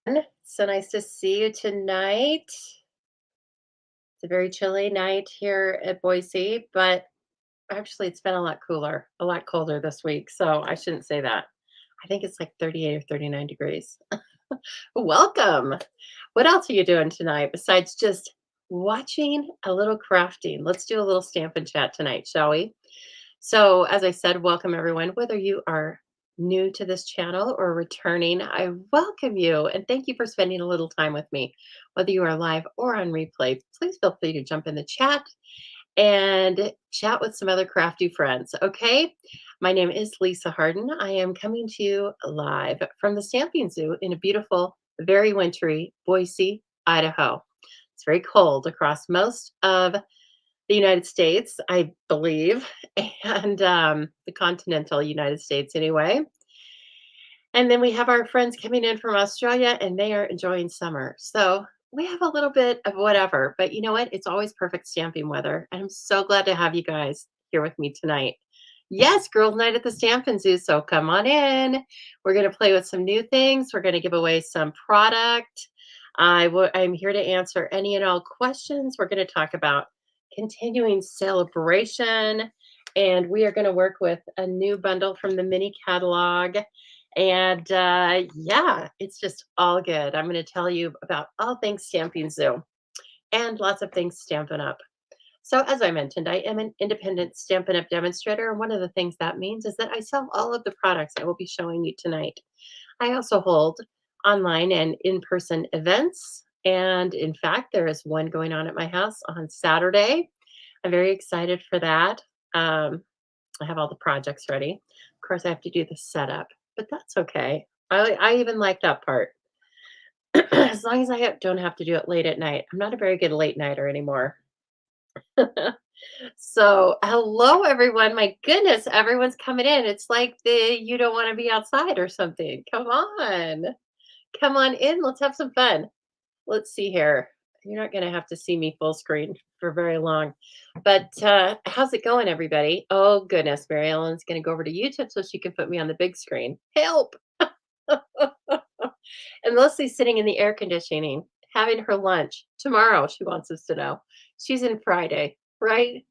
So nice to see you tonight. It's a very chilly night here at Boise, but actually it's been a lot cooler, a lot colder this week. So I shouldn't say that. I think it's like 38 or 39 degrees. Welcome. What else are you doing tonight besides just watching a little crafting? Let's do a little stamp and chat tonight, shall we? So, as I said, welcome everyone. Whether you are new to this channel or returning, I welcome you and thank you for spending a little time with me. Whether you are live or on replay, please feel free to jump in the chat and chat with some other crafty friends. Okay. My name is Lisa Harden. I am coming to you live from the Stamping Zoo in a beautiful, very wintry Boise, Idaho. It's very cold across most of the United States, I believe, and the continental United States anyway. And then we have our friends coming in from Australia and they are enjoying summer. So we have a little bit of whatever, but you know what? It's always perfect stamping weather. And I'm so glad to have you guys here with me tonight. Yes, girls' night at the Stampin' Zoo. So come on in. We're going to play with some new things. We're going to give away some product. I'm here to answer any and all questions. We're going to talk about continuing celebration. And we are going to work with a new bundle from the mini catalog. And yeah, it's just all good. I'm going to tell you about all things Stamping Zoo and lots of things Stampin' Up. So, as I mentioned, I am an independent Stampin' Up demonstrator. And one of the things that means is that I sell all of the products I will be showing you tonight. I also hold online and in person events. And in fact, there is one going on at my house on Saturday. I'm very excited for that. I have all the projects ready. Of course, I have to do the setup, but that's okay. I even like that part. As long as don't have to do it late at night. I'm not a very good late nighter anymore. So, hello everyone. My goodness, everyone's coming in. It's like the you don't want to be outside or something. Come on. Come on in. Let's have some fun. Let's see here. You're not going to have to see me full screen for very long. But how's it going, everybody? Oh, goodness. Mary Ellen's going to go over to YouTube so she can put me on the big screen. Help. And Leslie's sitting in the air conditioning, having her lunch. Tomorrow, she wants us to know. She's in Friday, right?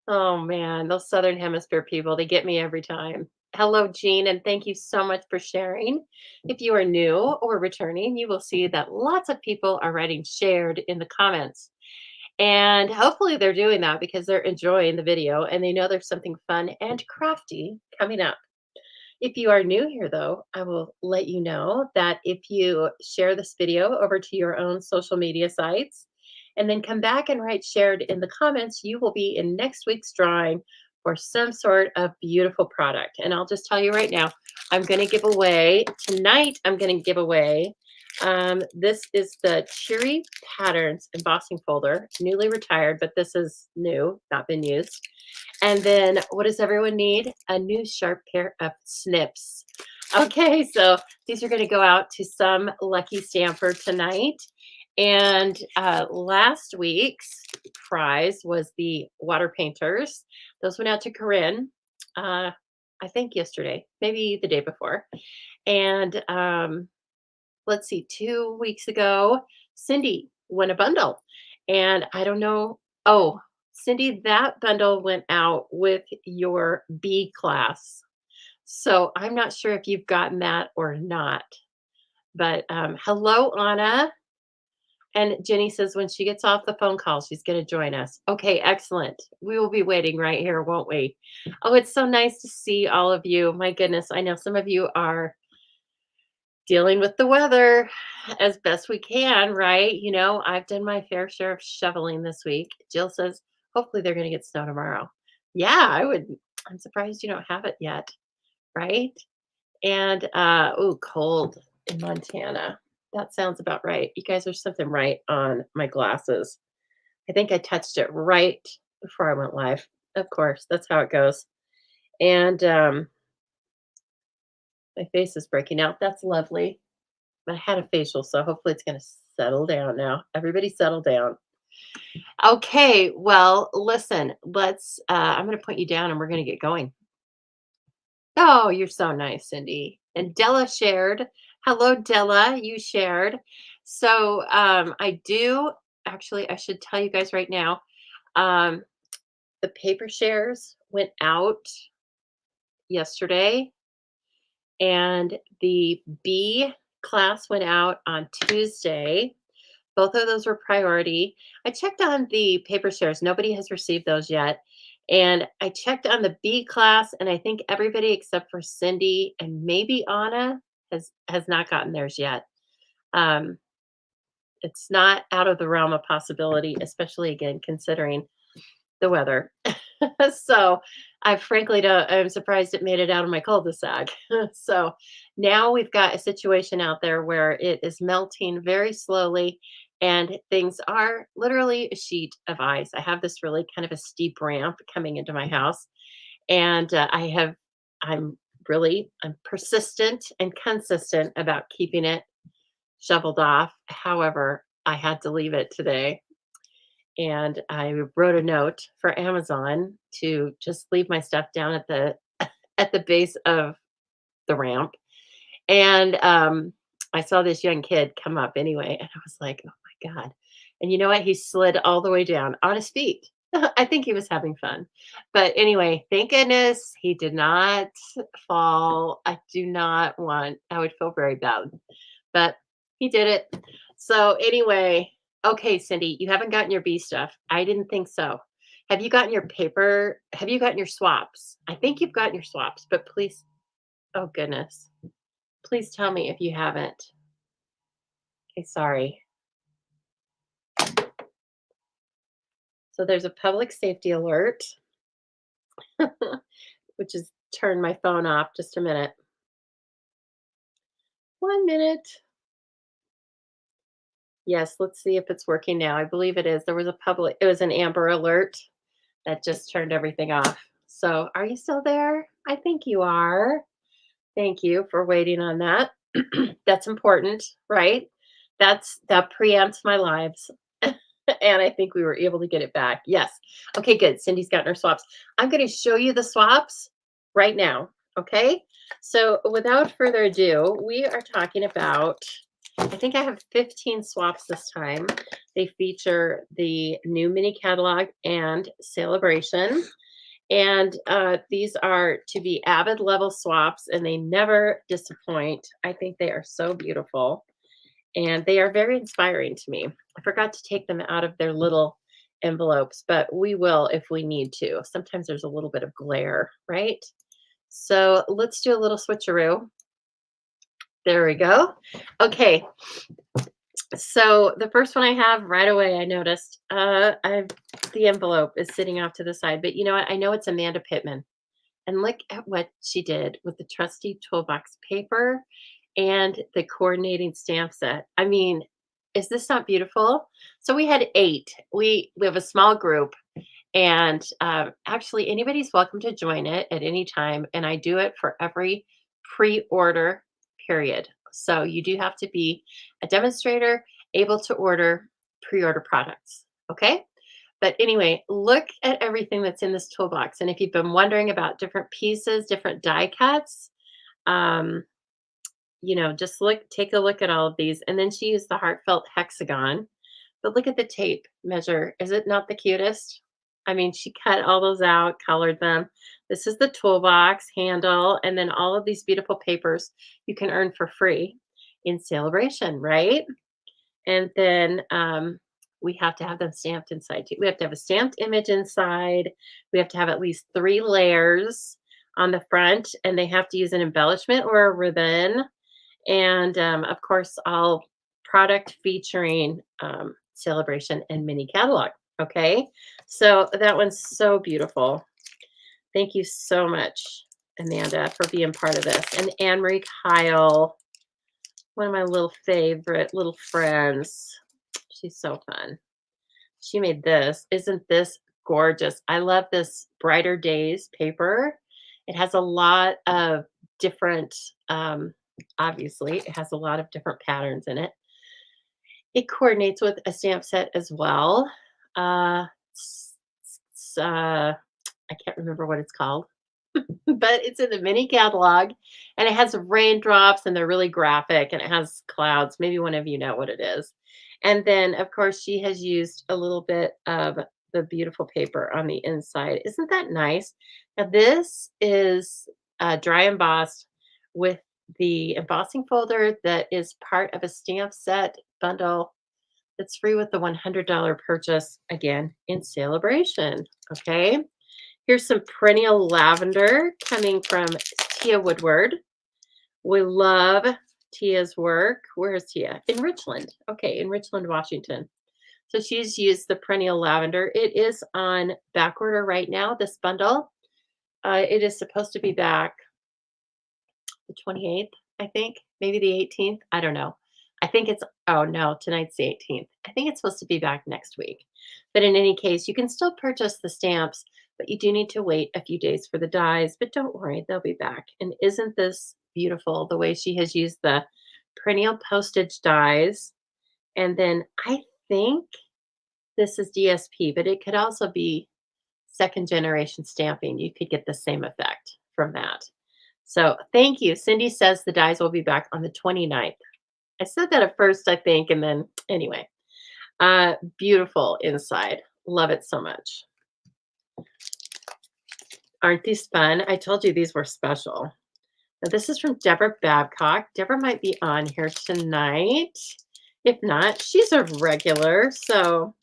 Oh, man. Those Southern Hemisphere people, they get me every time. Hello, Jean, and thank you so much for sharing. If you are new or returning, you will see that lots of people are writing shared in the comments. And hopefully they're doing that because they're enjoying the video and they know there's something fun and crafty coming up. If you are new here, though, I will let you know that if you share this video over to your own social media sites and then come back and write shared in the comments, you will be in next week's drawing for some sort of beautiful product. And I'll just tell you right now, I'm going to give away tonight, I'm going to give away this is the Cheery Patterns embossing folder, newly retired, but this is new, not been used. And then what does everyone need? A new sharp pair of snips. Okay, so these are going to go out to some lucky stamper tonight. And last week's prize was the water painters. Those went out to Corinne, I think yesterday, maybe the day before. And let's see, 2 weeks ago, Cindy won a bundle. And I don't know. Oh, Cindy, that bundle went out with your B class. So I'm not sure if you've gotten that or not. But hello, Anna. And Jenny says when she gets off the phone call, she's going to join us. Okay, excellent. We will be waiting right here, won't we? Oh, it's so nice to see all of you. My goodness, I know some of you are dealing with the weather as best we can, right? You know, I've done my fair share of shoveling this week. Jill says, hopefully they're going to get snow tomorrow. Yeah, I would. I'm surprised you don't have it yet, right? And, oh, cold in Montana. That sounds about right. You guys are something right on my glasses. I think I touched it right before I went live. Of course, that's how it goes. And my face is breaking out. That's lovely. I had a facial, so hopefully it's going to settle down now. Everybody settle down. Okay, well, listen, I'm going to point you down and we're going to get going. Oh, you're so nice, Cindy. And Della shared Hello, Della. You shared. So I do actually, I should tell you guys right now. Um, the paper shares went out yesterday, and the B class went out on Tuesday. Both of those were priority. I checked on the paper shares. Nobody has received those yet. And I checked on the B class, and I think everybody except for Cindy and maybe Anna has not gotten theirs yet. Um, it's not out of the realm of possibility, especially again considering the weather. So I frankly don't, I'm surprised it made it out of my cul-de-sac. So now we've got a situation out there where it is melting very slowly and things are literally a sheet of ice. I have this really kind of a steep ramp coming into my house, and I'm I'm persistent and consistent about keeping it shoveled off. However, I had to leave it today, and I wrote a note for Amazon to just leave my stuff down at the at the base of the ramp. And I saw this young kid come up anyway, and I was like, "Oh my god!" And you know what? He slid all the way down on his feet. I think he was having fun. But anyway, thank goodness he did not fall. I do not want. I would feel very bad, but he did it. So anyway, okay, Cindy, you haven't gotten your B stuff. I didn't think so. Have you gotten your paper? Have you gotten your swaps? I think you've gotten your swaps, but please, oh goodness, please tell me if you haven't. Okay, sorry. So there's a public safety alert, which is turn my phone off just a minute. 1 minute. Yes, let's see if it's working now. I believe it is. There was a public, it was an Amber alert that just turned everything off. So, are you still there? I think you are. Thank you for waiting on that. That's important, right? That preempts my lives. And I think we were able to get it back. Yes. Okay, good. Cindy's gotten her swaps. I'm going to show you the swaps right now. Okay. So, without further ado, we are talking about, I think I have 15 swaps this time. They feature the new mini catalog and celebration. And these are to be avid level swaps, and they never disappoint. I think they are so beautiful, and they are very inspiring to me. I forgot to take them out of their little envelopes, but we will if we need to. Sometimes there's a little bit of glare, right? So let's do a little switcheroo. There we go. Okay, so the first one I have right away, I noticed I've the envelope is sitting off to the side, but you know what? I know it's Amanda Pittman. And look at what she did with the trusty toolbox paper and the coordinating stamp set. I mean, is this not beautiful? So we had 8. We have a small group, and actually anybody's welcome to join it at any time. And I do it for every pre-order period. So you do have to be a demonstrator, able to order pre-order products. Okay. But anyway, look at everything that's in this toolbox. And if you've been wondering about different pieces, different die cuts, um, just take a look at all of these. And then she used the heartfelt hexagon. But look at the tape measure. Is it not the cutest? I mean, she cut all those out, colored them. This is the toolbox handle, and then all of these beautiful papers you can earn for free in celebration, right? And then we have to have them stamped inside too. We have to have a stamped image inside. We have to have at least 3 layers on the front, and they have to use an embellishment or a ribbon. And of course, all product featuring celebration and mini catalog. Okay, so that one's so beautiful. Thank you so much, Amanda, for being part of this. And Anne Marie Kyle, one of my little favorite little friends. She's so fun. She made this. Isn't this gorgeous? I love this Brighter Days paper. It has a lot of different, obviously, it has a lot of different patterns in it. It coordinates with a stamp set as well. Uh, I can't remember what it's called. but it's in the mini catalog and it has raindrops and they're really graphic and it has clouds. Maybe one of you know what it is. And then, of course, she has used a little bit of the beautiful paper on the inside. Isn't that nice? Now, this is dry embossed with the embossing folder that is part of a stamp set bundle that's free with the $100 purchase, again, in celebration. Okay. Here's some perennial lavender coming from Tia Woodward. We love Tia's work. Where is Tia? In Richland. Okay, in Richland, Washington. So she's used the perennial lavender. It is on back order right now, this bundle. It is supposed to be back the 28th, I think, maybe the 18th. I don't know. I think it's, oh no, tonight's the 18th. I think it's supposed to be back next week. But in any case, you can still purchase the stamps, but you do need to wait a few days for the dies. But don't worry, they'll be back. And isn't this beautiful the way she has used the perennial postage dies? And then I think this is DSP, but it could also be second generation stamping. You could get the same effect from that. So thank you. Cindy says the dies will be back on the 29th. I said that at first, I think, and then anyway. Beautiful inside. Love it so much. Aren't these fun? I told you these were special. Now, this is from Deborah Babcock. Deborah might be on here tonight. If not, she's a regular. So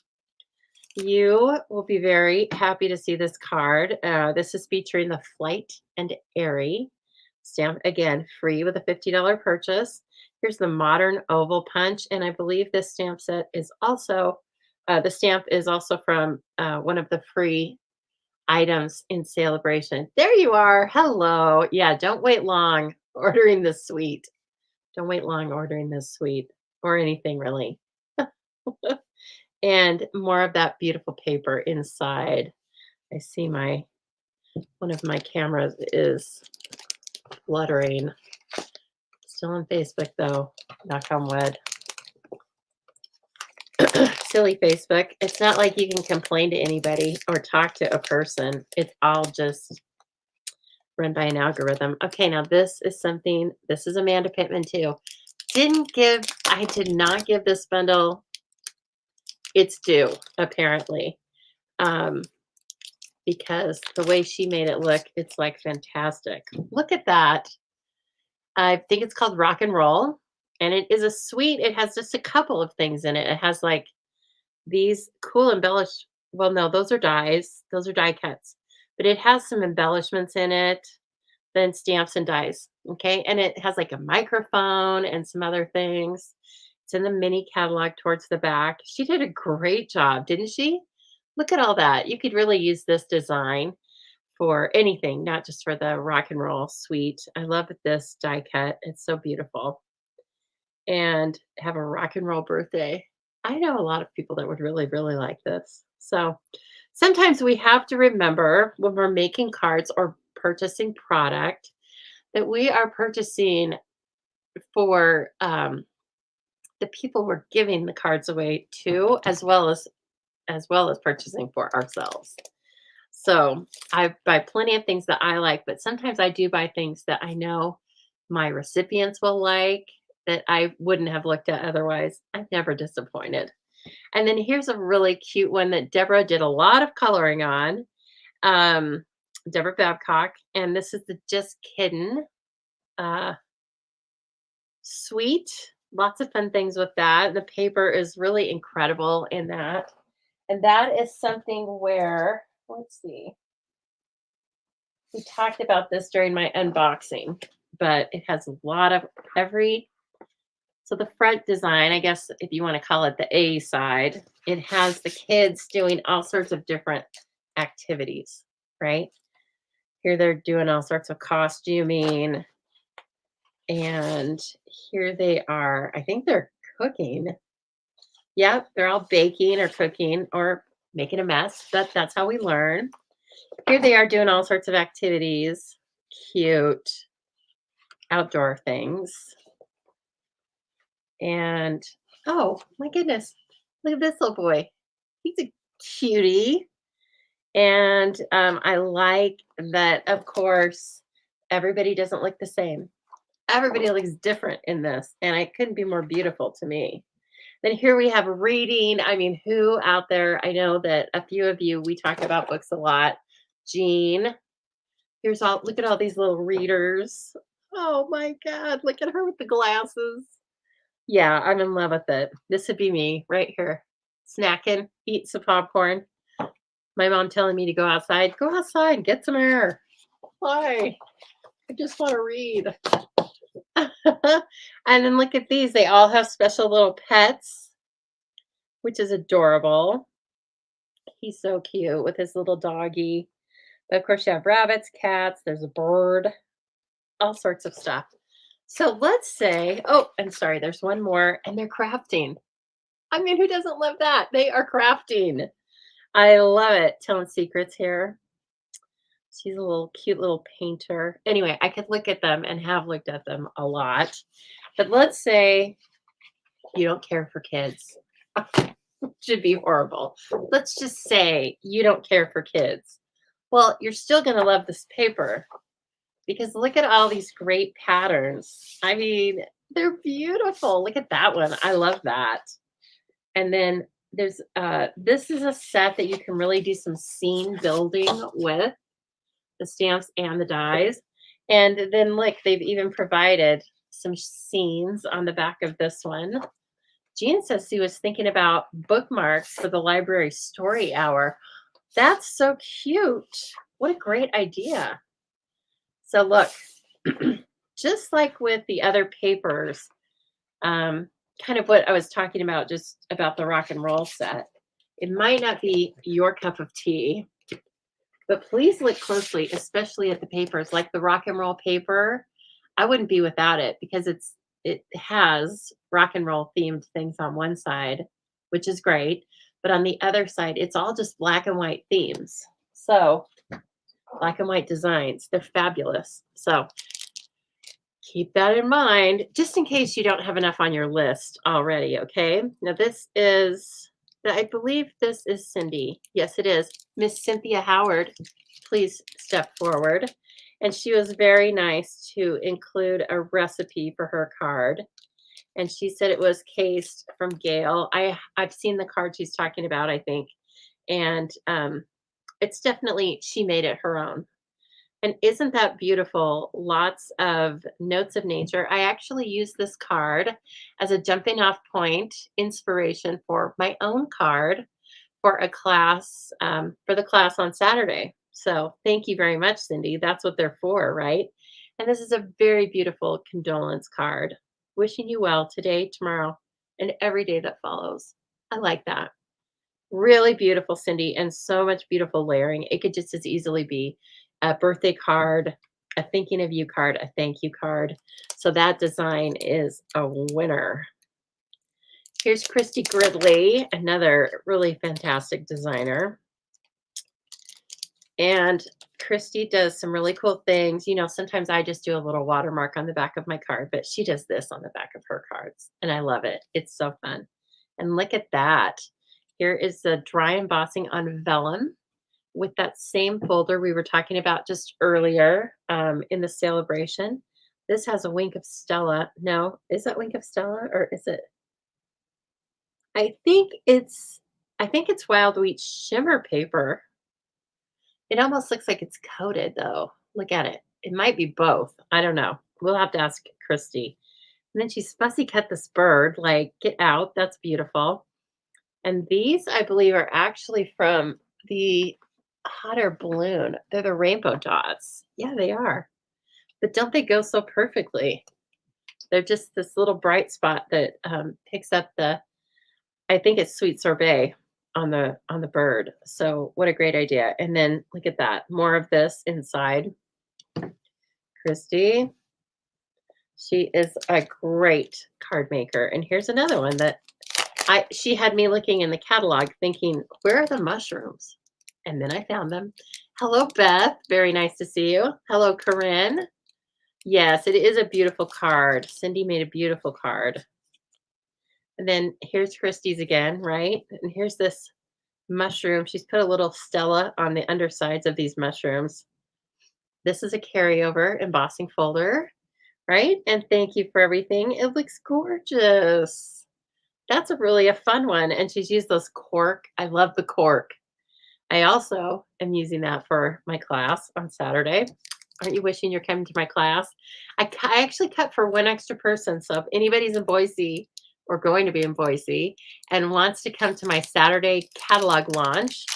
you will be very happy to see this card. This is featuring the Flight and Airy stamp. Again, free with a $50 purchase. Here's the modern oval punch. And I believe this stamp set is also, the stamp is also from one of the free items in celebration. There you are. Hello. Yeah, don't wait long ordering this suite. Don't wait long ordering this suite or anything really. And more of that beautiful paper inside. I see one of my cameras is fluttering. Still on Facebook though, knock on wood. Silly Facebook. It's not like you can complain to anybody or talk to a person. It's all just run by an algorithm. Okay, now this is Amanda Pittman too. I did not give this bundle its due, apparently. Because the way she made it look, it's like fantastic. Look at that. I think it's called Rock and Roll. And it is a suite. It has just a couple of things in it. It has like these cool well, no, those are dies. Those are die cuts. But it has some embellishments in it, then stamps and dies. Okay. And it has like a microphone and some other things. It's in the mini catalog towards the back. She did a great job, didn't she? Look at all that. You could really use this design for anything, not just for the rock and roll suite. I love this die cut. It's so beautiful. And have a rock and roll birthday. I know a lot of people that would really, really like this. So sometimes we have to remember when we're making cards or purchasing product that we are purchasing for the people we're giving the cards away to, as well as purchasing for ourselves. So I buy plenty of things that I like, but sometimes I do buy things that I know my recipients will like that I wouldn't have looked at otherwise. I'm never disappointed. And then here's a really cute one that Deborah did a lot of coloring on. Deborah Babcock, and this is the Just Kiddin' suite. Lots of fun things with that. The paper is really incredible in that. And that is something where, let's see, we talked about this during my unboxing, but it has a lot of so the front design, I guess if you want to call it the A side, it has the kids doing all sorts of different activities, right? Here they're doing all sorts of costuming. And here they are. I think they're cooking. Yep, they're all baking or cooking or making a mess. That's how we learn. Here they are doing all sorts of activities. Cute outdoor things. And oh my goodness, look at this little boy. He's a cutie. And I like that, of course, everybody doesn't look the same. Everybody looks different in this, and it couldn't be more beautiful to me. Then here we have reading. I mean, who out there? I know that a few of you, we talk about books a lot. Jean, here's all, look at all these little readers. Oh my God, look at her with the glasses. Yeah, I'm in love with it. This would be me right here, snacking, eat some popcorn. My mom telling me to go outside. Go outside, get some air. Why? I just want to read. And then look at these. They all have special little pets, which is adorable. He's so cute with his little doggy. But of course, you have rabbits, cats, there's a bird, all sorts of stuff. So let's say, oh, I'm sorry, there's one more, and they're crafting. I mean, who doesn't love that? They are crafting. I love it. Telling secrets here. She's a little cute little painter. Anyway, I could look at them and have looked at them a lot. But let's say you don't care for kids. Should be horrible. Let's just say you don't care for kids. Well, you're still going to love this paper because look at all these great patterns. I mean, they're beautiful. Look at that one. I love that. And then there's this is a set that you can really do some scene building with the stamps and the dies. And then look, they've even provided some scenes on the back of this one. Jean says she was thinking about bookmarks for the library story hour. That's so cute. What a great idea. So look, just like with the other papers, kind of what I was talking about just about the rock and roll set. It might not be your cup of tea, but please look closely, especially at the papers like the rock and roll paper. I wouldn't be without it because it has rock and roll themed things on one side, which is great, but on the other side, it's all just black and white themes. So, black and white designs, they're fabulous. So, keep that in mind just in case you don't have enough on your list already, okay? Now this is I believe this is Cindy. Yes, it is. Miss Cynthia Howard, please step forward. And she was very nice to include a recipe for her card. And she said it was cased from Gail. I've seen the card she's talking about, I think. And it's definitely, she made it her own. And isn't that beautiful? Lots of notes of nature. I actually use this card as a jumping off point inspiration for my own card for a class, for the class on Saturday. So thank you very much, Cindy. That's what they're for, right? And this is a very beautiful condolence card. Wishing you well today, tomorrow, and every day that follows. I like that. Really beautiful, Cindy, and so much beautiful layering. It could just as easily be a birthday card, a thinking of you card, a thank you card. So that design is a winner. Here's Christy Gridley, another really fantastic designer. And Christy does some really cool things. You know, sometimes I just do a little watermark on the back of my card, but she does this on the back of her cards. And I love it. It's so fun. And look at that. Here is the dry embossing on vellum with that same folder we were talking about just earlier in the celebration. This has a wink of Stella. No, is that wink of Stella or is it? I think it's wild wheat shimmer paper. It almost looks like it's coated though. Look at it. It might be both. I don't know. We'll have to ask Christy. And then she's fussy cut this bird, like, get out. That's beautiful. And these, I believe, are actually from the hot air balloon. They're the rainbow dots. Yeah, they are. But don't they go so perfectly? They're just this little bright spot that picks up the, I think it's sweet sorbet on the bird. So what a great idea. And then look at that. More of this inside. Christy. She is a great card maker. And here's another one that she had me looking in the catalog thinking, where are the mushrooms? And then I found them. Hello, Beth. Very nice to see you. Hello, Corinne. Yes, it is a beautiful card. Cindy made a beautiful card. And then here's Christie's again, right? And here's this mushroom. She's put a little Stella on the undersides of these mushrooms. This is a carryover embossing folder, right? And thank you for everything. It looks gorgeous. That's a fun one. And she's used those cork. I love the cork. I also am using that for my class on Saturday. Aren't you wishing you're coming to my class? I actually cut for one extra person. So if anybody's in Boise or going to be in Boise and wants to come to my Saturday catalog launch,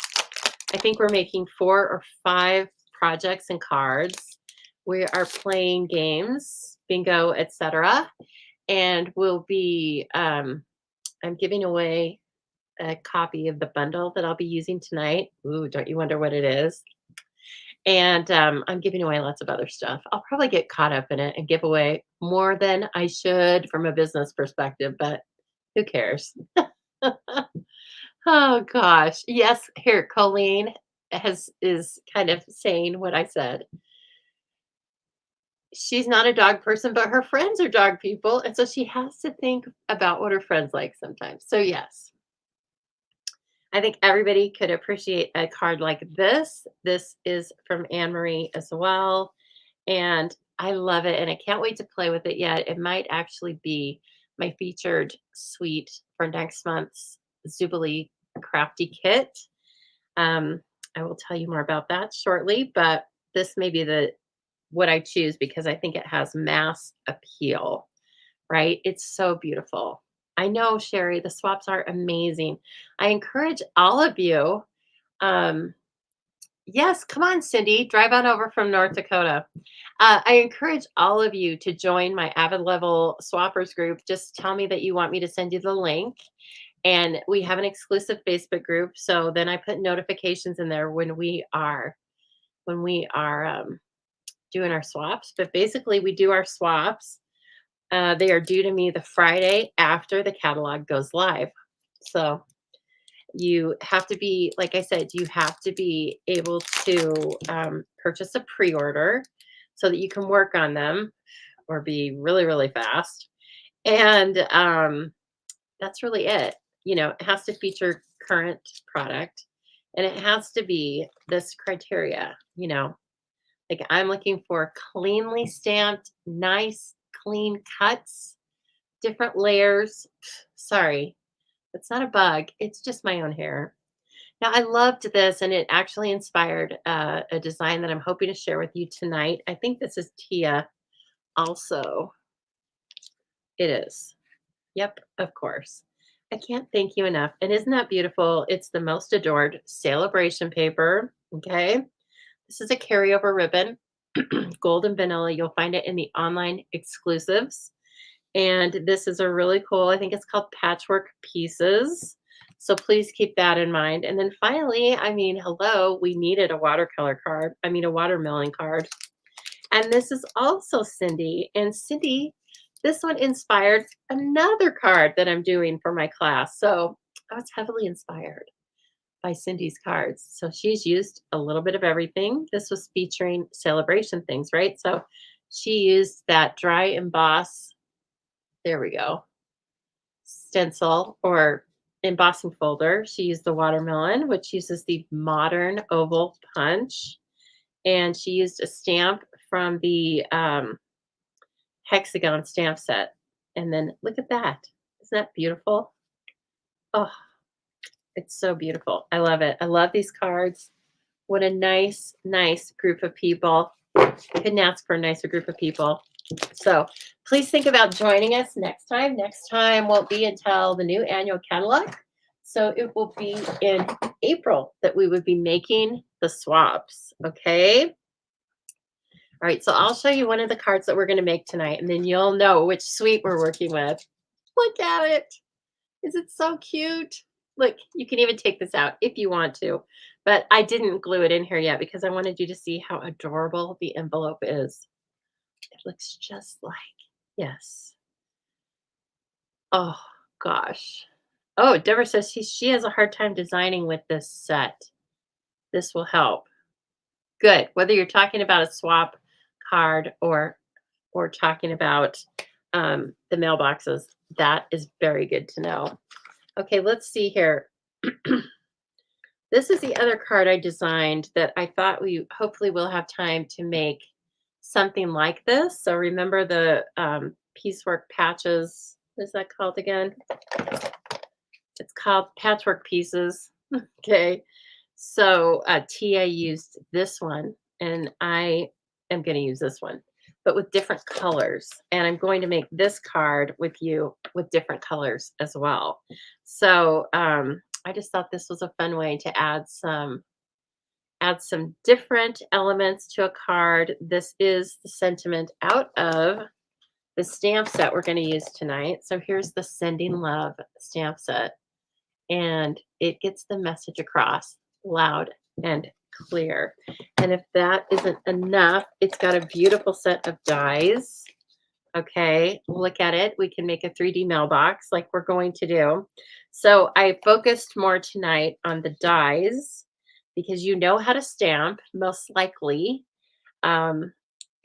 I think we're making 4 or 5 projects and cards. We are playing games, bingo, etc. And we'll be, I'm giving away a copy of the bundle that I'll be using tonight. Ooh, don't you wonder what it is? And I'm giving away lots of other stuff. I'll probably get caught up in it and give away more than I should from a business perspective, but who cares? Oh gosh. Yes, here, Colleen is kind of saying what I said. She's not a dog person, but her friends are dog people. And so she has to think about what her friends like sometimes. So, yes, I think everybody could appreciate a card like this. This is from Anne Marie as well. And I love it. And I can't wait to play with it yet. It might actually be my featured suite for next month's Zubilee Crafty Kit. I will tell you more about that shortly, but this may be the what I choose because I think it has mass appeal, right? It's so beautiful. I know, Sherry, the swaps are amazing. I encourage all of you. Um, yes, come on, Cindy, drive on over from North Dakota. I encourage all of you to join my Avid Level Swappers group. Just tell me that you want me to send you the link. And we have an exclusive Facebook group. So then I put notifications in there when we are doing our swaps. But basically, we do our swaps. They are due to me the Friday after the catalog goes live. So you have to be, like I said, you have to be able to purchase a pre-order so that you can work on them or be really, really fast. And that's really it. You know, it has to feature current product and it has to be this criteria, you know, like I'm looking for cleanly stamped, nice, clean cuts, different layers. Sorry, it's not a bug. It's just my own hair. Now, I loved this, and it actually inspired a design that I'm hoping to share with you tonight. I think this is Tia also. It is. Yep, of course. I can't thank you enough. And isn't that beautiful? It's the most adored celebration paper. Okay. This is a carryover ribbon, gold and vanilla. You'll find it in the online exclusives. And this is a really cool, I think it's called Patchwork Pieces. So please keep that in mind. And then finally, I mean, hello, we needed a watercolor card. I mean, a watermelon card. And this is also Cindy. And Cindy, this one inspired another card that I'm doing for my class. So I was heavily inspired by Cindy's cards. So she's used a little bit of everything. This was featuring celebration things, right? So she used that dry emboss. There we go. Stencil or embossing folder. She used the watermelon, which uses the modern oval punch. And she used a stamp from the hexagon stamp set. And then look at that. Isn't that beautiful? Oh, it's so beautiful. I love it. I love these cards. What a nice, nice group of people. Couldn't ask for a nicer group of people. So please think about joining us next time. Next time won't be until the new annual catalog. So it will be in April that we would be making the swaps. Okay. All right. So I'll show you one of the cards that we're going to make tonight, and then you'll know which suite we're working with. Look at it. Is it so cute? Look, you can even take this out if you want to, but I didn't glue it in here yet because I wanted you to see how adorable the envelope is. It looks just like, yes. Oh, gosh. Oh, Deborah says she has a hard time designing with this set. This will help. Good. Whether you're talking about a swap card or talking about the mailboxes, that is very good to know. Okay, let's see here. This is the other card I designed that I thought we hopefully will have time to make something like this. So remember the piecework patches. What is that called again? It's called patchwork pieces. Okay. So Tia used this one, and I am going to use this one, but with different colors. And I'm going to make this card with you with different colors as well. So I just thought this was a fun way to add some different elements to a card. This is the sentiment out of the stamp set we're going to use tonight. So here's the Sending Love stamp set, and it gets the message across loud and clear. And if that isn't enough, it's got a beautiful set of dies. Okay, look at it. We can make a 3D mailbox like we're going to do. So I focused more tonight on the dies because you know how to stamp, most likely. Um,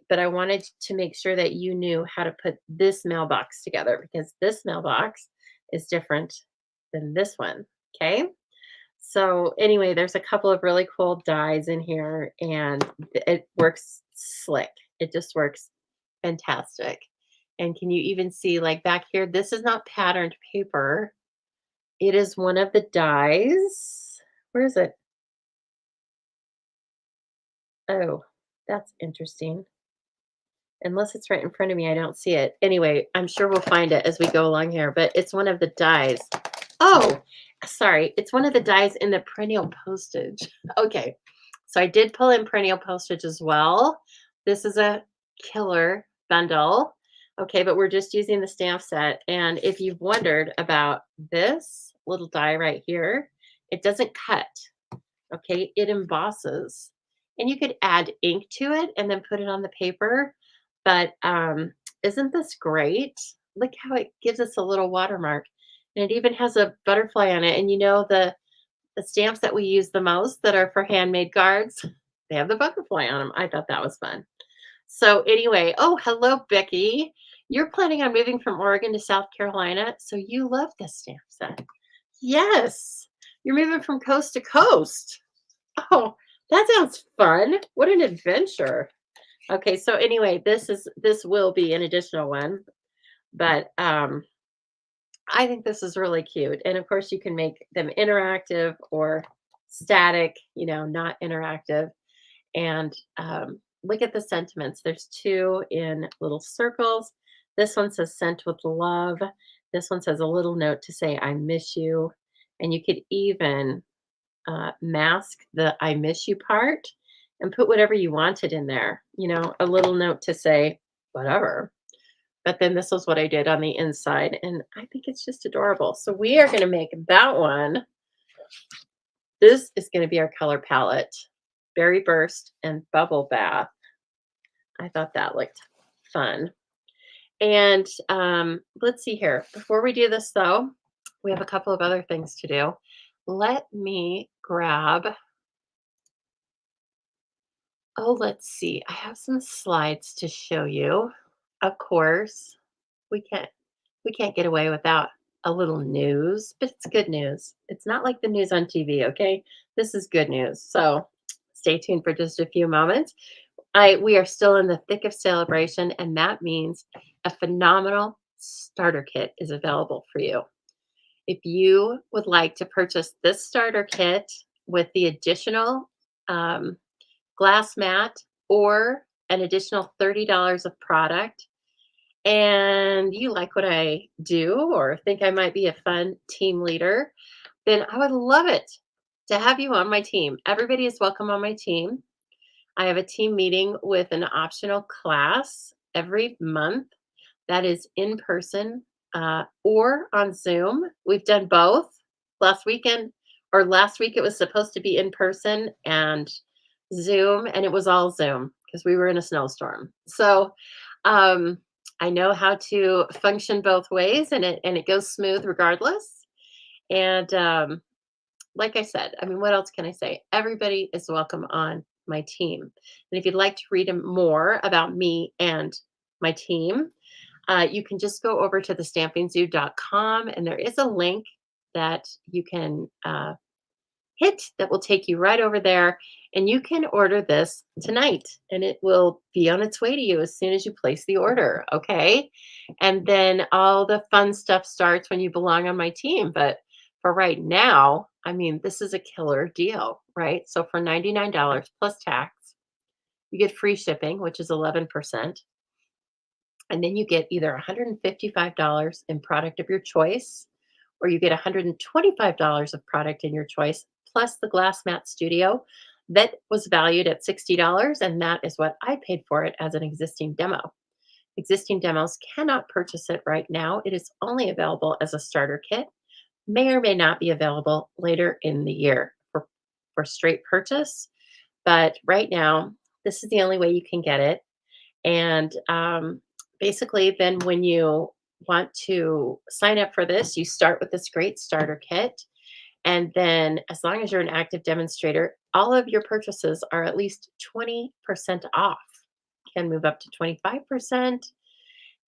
but I wanted to make sure that you knew how to put this mailbox together because this mailbox is different than this one. Okay. So anyway, there's a couple of really cool dies in here and it works slick. It just works fantastic. And can you even see like back here, this is not patterned paper. It is one of the dies. Where is it? Oh, that's interesting. Unless it's right in front of me, I don't see it. Anyway, I'm sure we'll find it as we go along here, but it's one of the dies. Oh, sorry. It's one of the dies in the perennial postage. Okay. So I did pull in perennial postage as well. This is a killer bundle. Okay, but we're just using the stamp set. And if you've wondered about this little die right here, it doesn't cut. Okay, it embosses. And you could add ink to it and then put it on the paper. But isn't this great? Look how it gives us a little watermark. And it even has a butterfly on it. And you know the stamps that we use the most that are for handmade cards, they have the butterfly on them. I thought that was fun. So anyway, oh, hello, Becky. You're planning on moving from Oregon to South Carolina, so you love this stamp set. Yes, you're moving from coast to coast. Oh, that sounds fun. What an adventure. Okay, so anyway, this will be an additional one, but I think this is really cute. And of course, you can make them interactive or static, not interactive. And look at the sentiments. There's two in little circles. This one says sent with love. This one says a little note to say, I miss you. And you could even mask the I miss you part and put whatever you wanted in there, a little note to say, whatever. But then this is what I did on the inside, and I think it's just adorable. So we are going to make that one. This is going to be our color palette. Berry Burst and Bubble Bath. I thought that looked fun. And let's see here. Before we do this, though, we have a couple of other things to do. Let me grab. Oh, let's see. I have some slides to show you. Of course, we can't get away without a little news, but it's good news. It's not like the news on TV, okay? This is good news. So stay tuned for just a few moments. We are still in the thick of celebration, and that means a phenomenal starter kit is available for you. If you would like to purchase this starter kit with the additional glass mat or an additional $30 of product, and you like what I do or think I might be a fun team leader, then I would love it to have you on my team. Everybody is welcome on my team. I have a team meeting with an optional class every month that is in person or on Zoom. We've done both. Last week it was supposed to be in person and Zoom, and it was all Zoom because we were in a snowstorm. So I know how to function both ways, and it goes smooth regardless. And like I said, I mean, what else can I say? Everybody is welcome on my team. And if you'd like to read more about me and my team, you can just go over to thestampingzoo.com, and there is a link that you can hit that will take you right over there. And you can order this tonight and it will be on its way to you as soon as you place the order. Okay. And then all the fun stuff starts when you belong on my team. But for right now, I mean, this is a killer deal, right? So for $99 plus tax, you get free shipping, which is 11%. And then you get either $155 in product of your choice, or you get $125 of product in your choice, plus the glass mat studio that was valued at $60. And that is what I paid for it as an existing demo. Existing demos cannot purchase it right now. It is only available as a starter kit, may or may not be available later in the year for straight purchase. But right now, this is the only way you can get it. And basically, then when you want to sign up for this, you start with this great starter kit. And then, as long as you're an active demonstrator, all of your purchases are at least 20% off, can move up to 25%.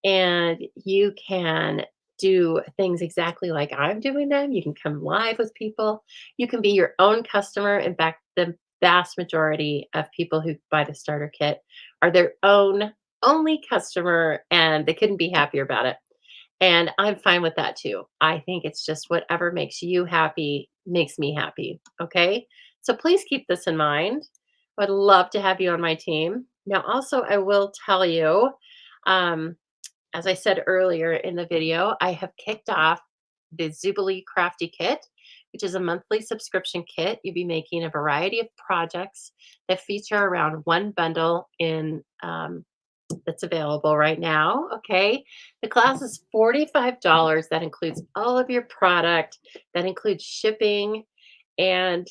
And you can do things exactly like I'm doing them. You can come live with people. You can be your own customer. In fact, the vast majority of people who buy the starter kit are their own only customer and they couldn't be happier about it. And I'm fine with that too. I think it's just whatever makes you happy makes me happy. Okay. So please keep this in mind. I'd love to have you on my team. Now, also, I will tell you, um, as I said earlier in the video, I have kicked off the Zubilee Crafty Kit, which is a monthly subscription kit. You'll be making a variety of projects that feature around one bundle in that's available right now. Okay. The class is $45. That includes all of your product, that includes shipping. And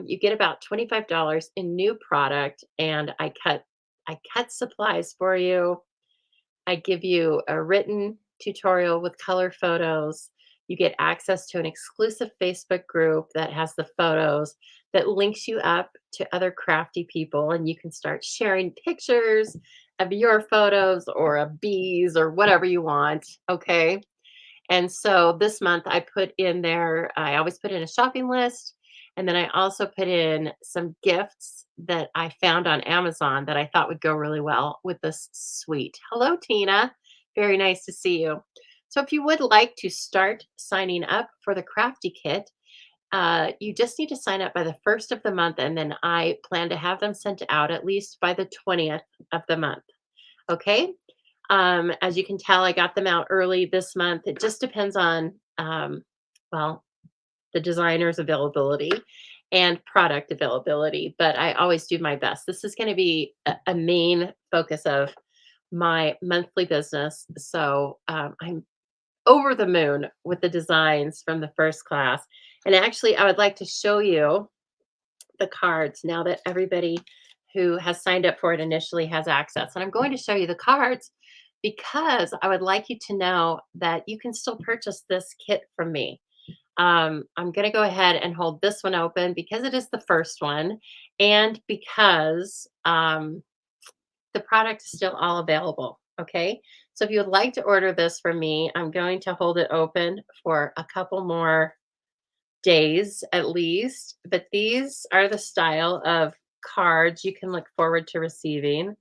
you get about $25 in new product. And I cut supplies for you. I give you a written tutorial with color photos. You get access to an exclusive Facebook group that has the photos that links you up to other crafty people, and you can start sharing pictures of your photos or of bees or whatever you want. Okay. And so this month I put in there, I always put in a shopping list. And then I also put in some gifts that I found on Amazon that I thought would go really well with this suite. Hello, Tina. Very nice to see you. So if you would like to start signing up for the Crafty Kit, you just need to sign up by the first of the month. And then I plan to have them sent out at least by the 20th of the month. Okay. As you can tell, I got them out early this month. It just depends on, well, the designer's availability and product availability, but I always do my best. This is going to be a main focus of my monthly business. So I'm over the moon with the designs from the first class. And actually, I would like to show you the cards now that everybody who has signed up for it initially has access. And I'm going to show you the cards because I would like you to know that you can still purchase this kit from me. I'm going to go ahead and hold this one open because it is the first one and because the product is still all available. Okay. So if you would like to order this from me, I'm going to hold it open for a couple more days at least. But these are the style of cards you can look forward to receiving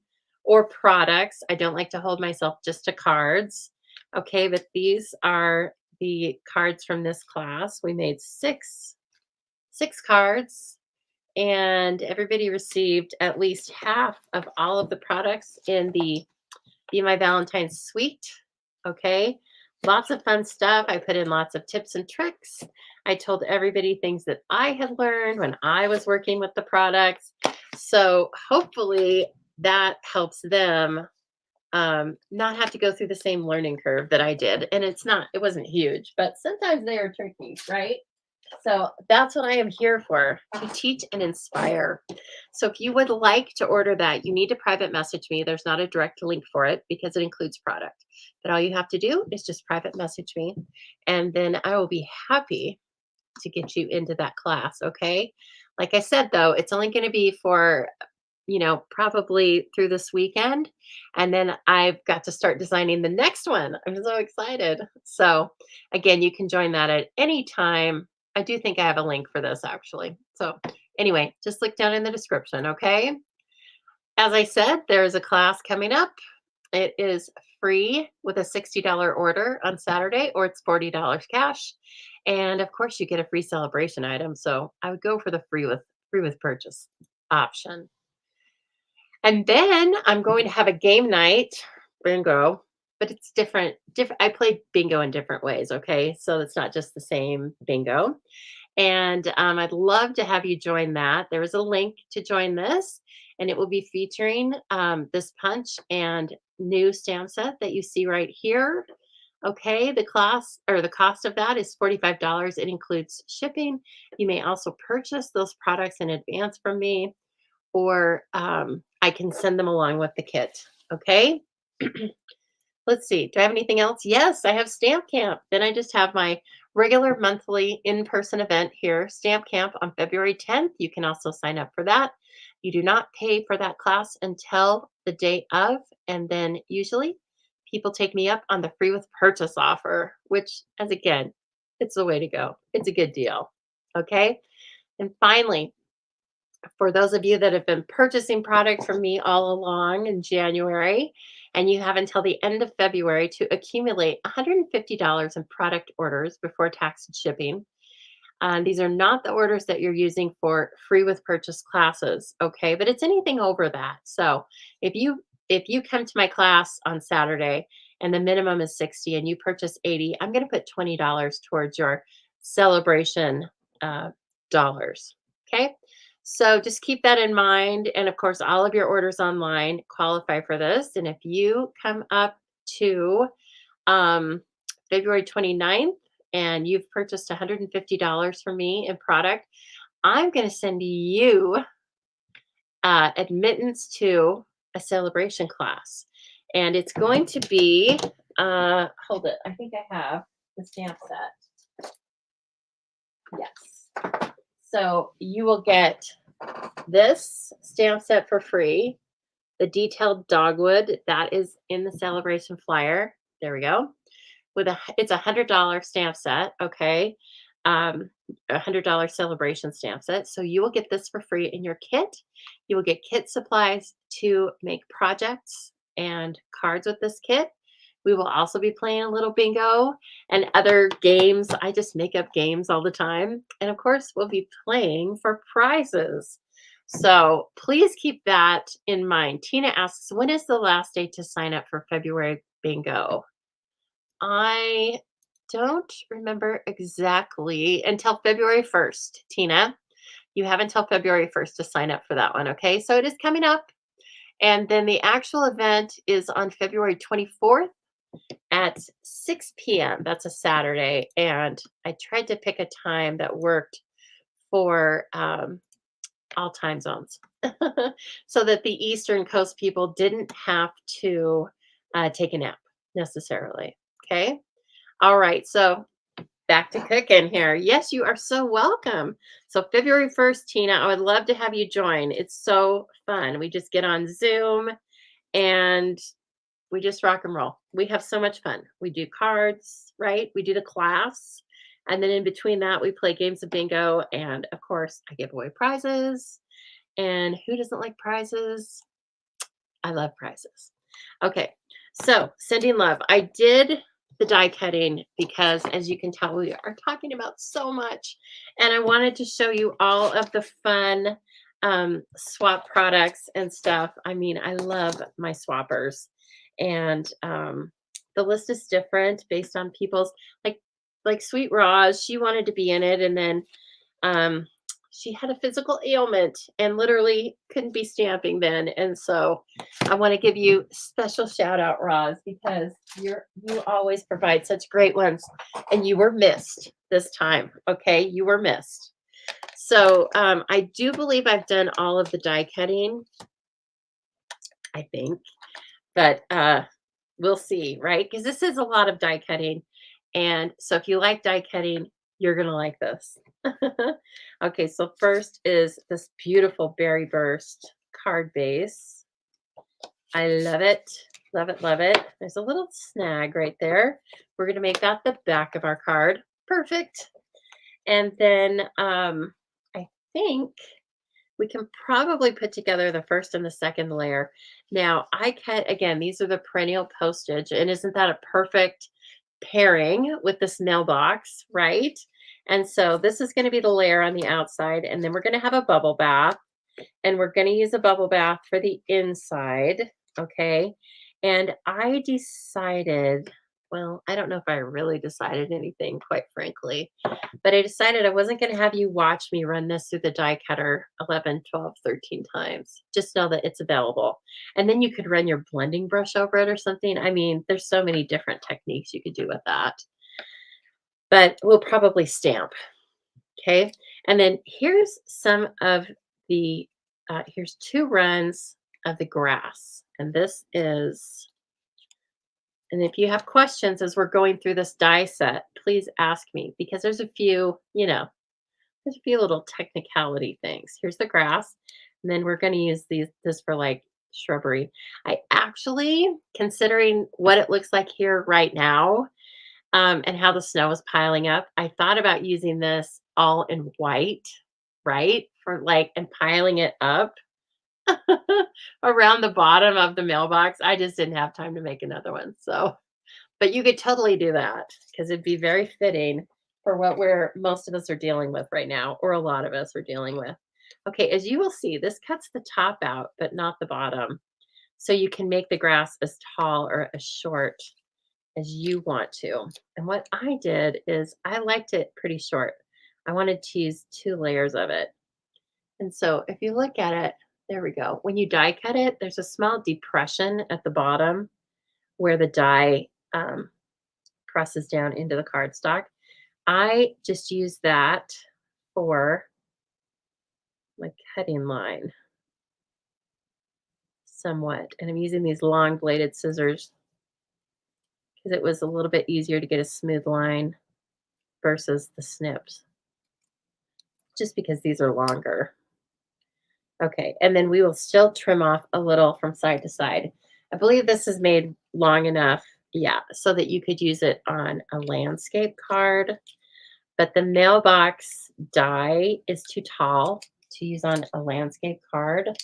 or products. I don't like to hold myself just to cards. Okay. But these are the cards from this class. We made six cards and everybody received at least half of all of the products in the Be My Valentine suite. Okay. Lots of fun stuff. I put in lots of tips and tricks. I told everybody things that I had learned when I was working with the products. So hopefully that helps them not have to go through the same learning curve that I did. And it wasn't huge, but sometimes they are tricky, right? So that's what I am here for, to teach and inspire. So if you would like to order that, you need to private message me. There's not a direct link for it because it includes product. But all you have to do is just private message me. And then I will be happy to get you into that class. Okay. Like I said, though, it's only going to be for, probably through this weekend. And then I've got to start designing the next one. I'm so excited. So again, you can join that at any time I do think I have a link for this actually. So anyway, just look down in the description, okay? As I said, there's a class coming up. It is free with a $60 order on Saturday, or it's $40 cash. And of course, you get a free celebration item. So I would go for the free with purchase option. And then I'm going to have a game night bingo, but it's different. Different. I play bingo in different ways. Okay, so it's not just the same bingo. And I'd love to have you join that. There is a link to join this, and it will be featuring this punch and new stamp set that you see right here. Okay, the class or the cost of that is $45. It includes shipping. You may also purchase those products in advance from me, or I can send them along with the kit. Okay. Let's see. Do I have anything else? Yes, I have Stamp Camp. Then I just have my regular monthly in person event here, Stamp Camp on February 10th. You can also sign up for that. You do not pay for that class until the day of. And then usually people take me up on the free with purchase offer, which, as again, it's the way to go. It's a good deal. Okay. And finally, for those of you that have been purchasing product from me all along in January, and you have until the end of February to accumulate $150 in product orders before tax and shipping. These are not the orders that you're using for free with purchase classes, okay? But it's anything over that. So if you come to my class on Saturday and the minimum is 60 and you purchase 80, I'm going to put $20 towards your celebration uh, dollars. Okay. So just keep that in mind. And of course, all of your orders online qualify for this. And if you come up to um, February 29th and you've purchased $150 from me in product, I'm going to send you admittance to a celebration class. And it's going to be, hold it, I think I have the stamp set. Yes. So you will get this stamp set for free. The detailed dogwood that is in the celebration flyer. There we go. It's $100 stamp set. Okay. $100 celebration stamp set. So you will get this for free in your kit. You will get kit supplies to make projects and cards with this kit. We will also be playing a little bingo and other games. I just make up games all the time. And of course, we'll be playing for prizes. So please keep that in mind. Tina asks, when is the last day to sign up for February bingo? I don't remember exactly until February 1st, Tina. You have until February 1st to sign up for that one. Okay. So it is coming up. And then the actual event is on February 24th at 6 p.m. That's a Saturday. And I tried to pick a time that worked for all time zones so that the Eastern Coast people didn't have to take a nap necessarily. Okay. All right. So back to cooking here. Yes, you are so welcome. So February 1st, Tina, I would love to have you join. It's so fun. We just get on Zoom and we just rock and roll. We have so much fun. We do cards, right? We do the class. And then in between that, we play games of bingo. And of course, I give away prizes. And who doesn't like prizes? I love prizes. Okay. So sending love. I did the die cutting because, as you can tell, we are talking about so much. And I wanted to show you all of the fun swap products and stuff. I mean, I love my swappers. And the list is different based on people's like Sweet Roz. She wanted to be in it, and then she had a physical ailment and literally couldn't be stamping then. And so I want to give you special shout out, Roz, because you always provide such great ones, and you were missed this time. Okay, you were missed. So I do believe I've done all of the die cutting, I think, but we'll see, right? Because this is a lot of die cutting. And so if you like die cutting, you're going to like this. Okay, so first is this beautiful Berry Burst card base. I love it. Love it, love it. There's a little snag right there. We're going to make that the back of our card. Perfect. And then I think we can probably put together the first and the second layer. Now, I cut again, these are the perennial postage, and isn't that a perfect pairing with this mailbox, right? And so this is going to be the layer on the outside, and then we're going to have a bubble bath, and we're going to use a bubble bath for the inside, okay? And I decided, well, I don't know if I really decided anything, quite frankly, but I decided I wasn't going to have you watch me run this through the die cutter 11, 12, 13 times. Just know that it's available. And then you could run your blending brush over it or something. I mean, there's so many different techniques you could do with that. But we'll probably stamp. Okay. And then here's some of the, here's 2 runs of the grass. And this is, and if you have questions as we're going through this die set, please ask me because there's a few, there's a few little technicality things. Here's the grass, and then we're going to use this for like shrubbery. I actually, considering what it looks like here right now, and how the snow is piling up, I thought about using this all in white, right? For like and piling it up around the bottom of the mailbox. I just didn't have time to make another one. So, but you could totally do that because it'd be very fitting for what most of us are dealing with right now, or a lot of us are dealing with. Okay, as you will see, this cuts the top out, but not the bottom. So you can make the grass as tall or as short as you want to. And what I did is I liked it pretty short. I wanted to use 2 layers of it. And so if you look at it, there we go. When you die cut it, there's a small depression at the bottom where the die presses down into the cardstock. I just use that for my cutting line somewhat. And I'm using these long bladed scissors because it was a little bit easier to get a smooth line versus the snips, just because these are longer. Okay, and then we will still trim off a little from side to side. I believe this is made long enough, yeah, so that you could use it on a landscape card. But the mailbox die is too tall to use on a landscape card,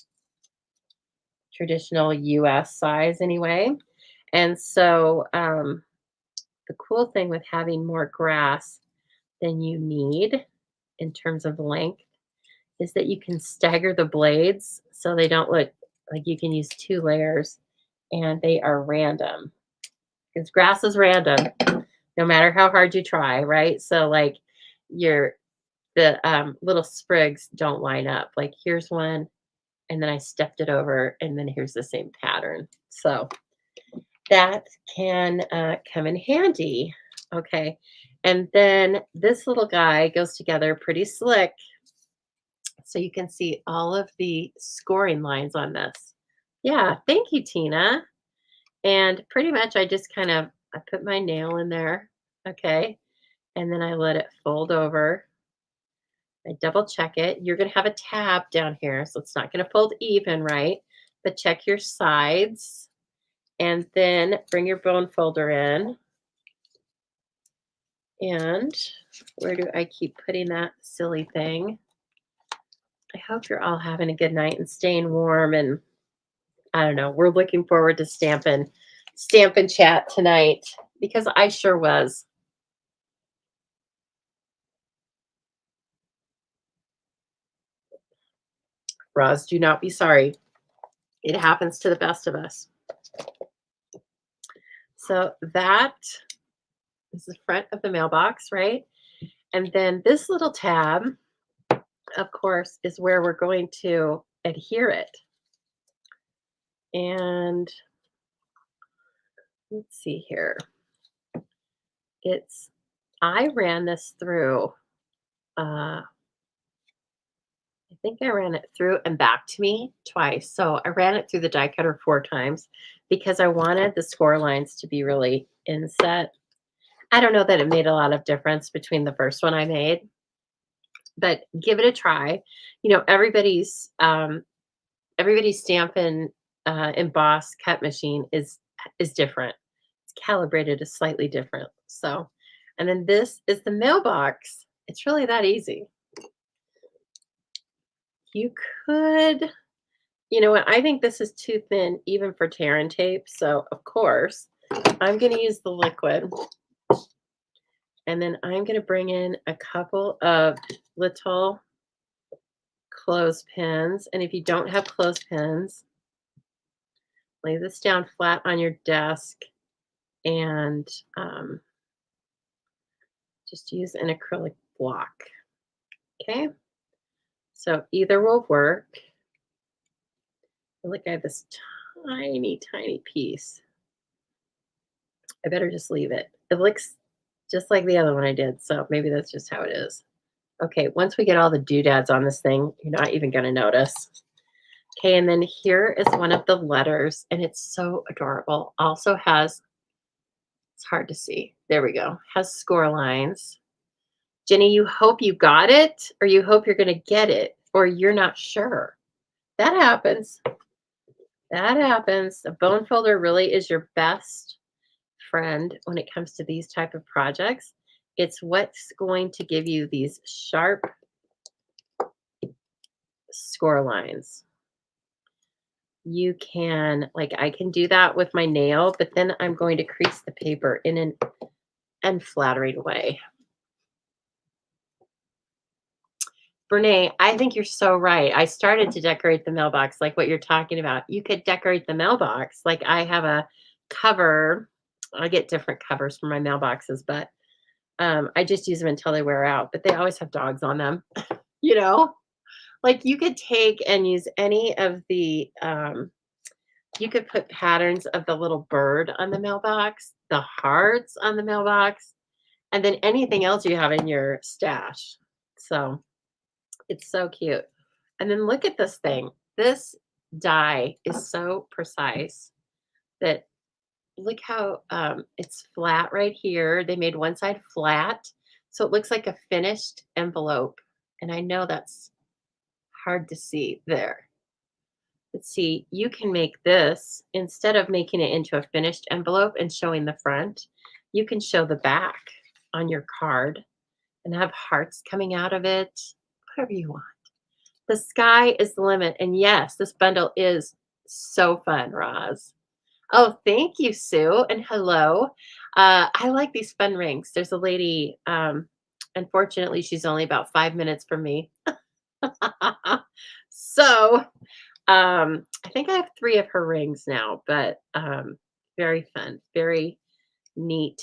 traditional US size anyway. And so the cool thing with having more grass than you need in terms of length is that you can stagger the blades so they don't look like you can use 2 layers and they are random. Because grass is random no matter how hard you try, right? So like the little sprigs don't line up. Like here's one, and then I stepped it over, and then here's the same pattern. So that can come in handy. Okay. And then this little guy goes together pretty slick. So you can see all of the scoring lines on this. Yeah, thank you, Tina. And pretty much I put my nail in there. Okay. And then I let it fold over. I double check it. You're going to have a tab down here, so it's not going to fold even, right? But check your sides and then bring your bone folder in. And where do I keep putting that silly thing? I hope you're all having a good night and staying warm. And I don't know, we're looking forward to stamping chat tonight because I sure was. Roz, do not be sorry. It happens to the best of us. So that is the front of the mailbox, right? And then this little tab, of course, is where we're going to adhere it. And let's see here. I ran this through, I think I ran it through and back to me twice. So I ran it through the die cutter 4 times because I wanted the score lines to be really inset. I don't know that it made a lot of difference between the first one I made, but give it a try. Everybody's Stampin' Emboss cut machine is different. It's calibrated is slightly different. So, and then this is the mailbox It's really that easy. You could, you know what? I think this is too thin even for tear and tape. So, of course, I'm going to use the liquid. And then I'm going to bring in a couple of little clothespins. And if you don't have clothespins, lay this down flat on your desk and just use an acrylic block. Okay. So either will work. Look, I have this tiny, tiny piece. I better just leave it. It looks just like the other one I did. So maybe that's just how it is. Okay. Once we get all the doodads on this thing, you're not even going to notice. Okay. And then here is one of the letters, and it's so adorable. Also has, it's hard to see. There we go. Has score lines. Jenny, you hope you got it, or you hope you're going to get it, or you're not sure. That happens. That happens. A bone folder really is your best friend when it comes to these type of projects. It's what's going to give you these sharp score lines. You can, like, I can do that with my nail, but then I'm going to crease the paper in an unflattering way. Renee, I think you're so right. I started to decorate the mailbox like what you're talking about. You could decorate the mailbox. Like I have a cover. I get different covers for my mailboxes, but I just use them until they wear out. But they always have dogs on them, you know? Like you could take and use any of the, you could put patterns of the little bird on the mailbox, the hearts on the mailbox, and then anything else you have in your stash. So it's so cute. And then look at this thing. This die is so precise that look how it's flat right here. They made one side flat. So it looks like a finished envelope. And I know that's hard to see there. But see, you can make this, instead of making it into a finished envelope and showing the front, you can show the back on your card and have hearts coming out of it, whatever you want. The sky is the limit. And yes, this bundle is so fun, Roz. Oh, thank you, Sue. And hello. I like these fun rings. There's a lady, unfortunately, she's only about 5 minutes from me. So I think I have 3 of her rings now, but very fun, very neat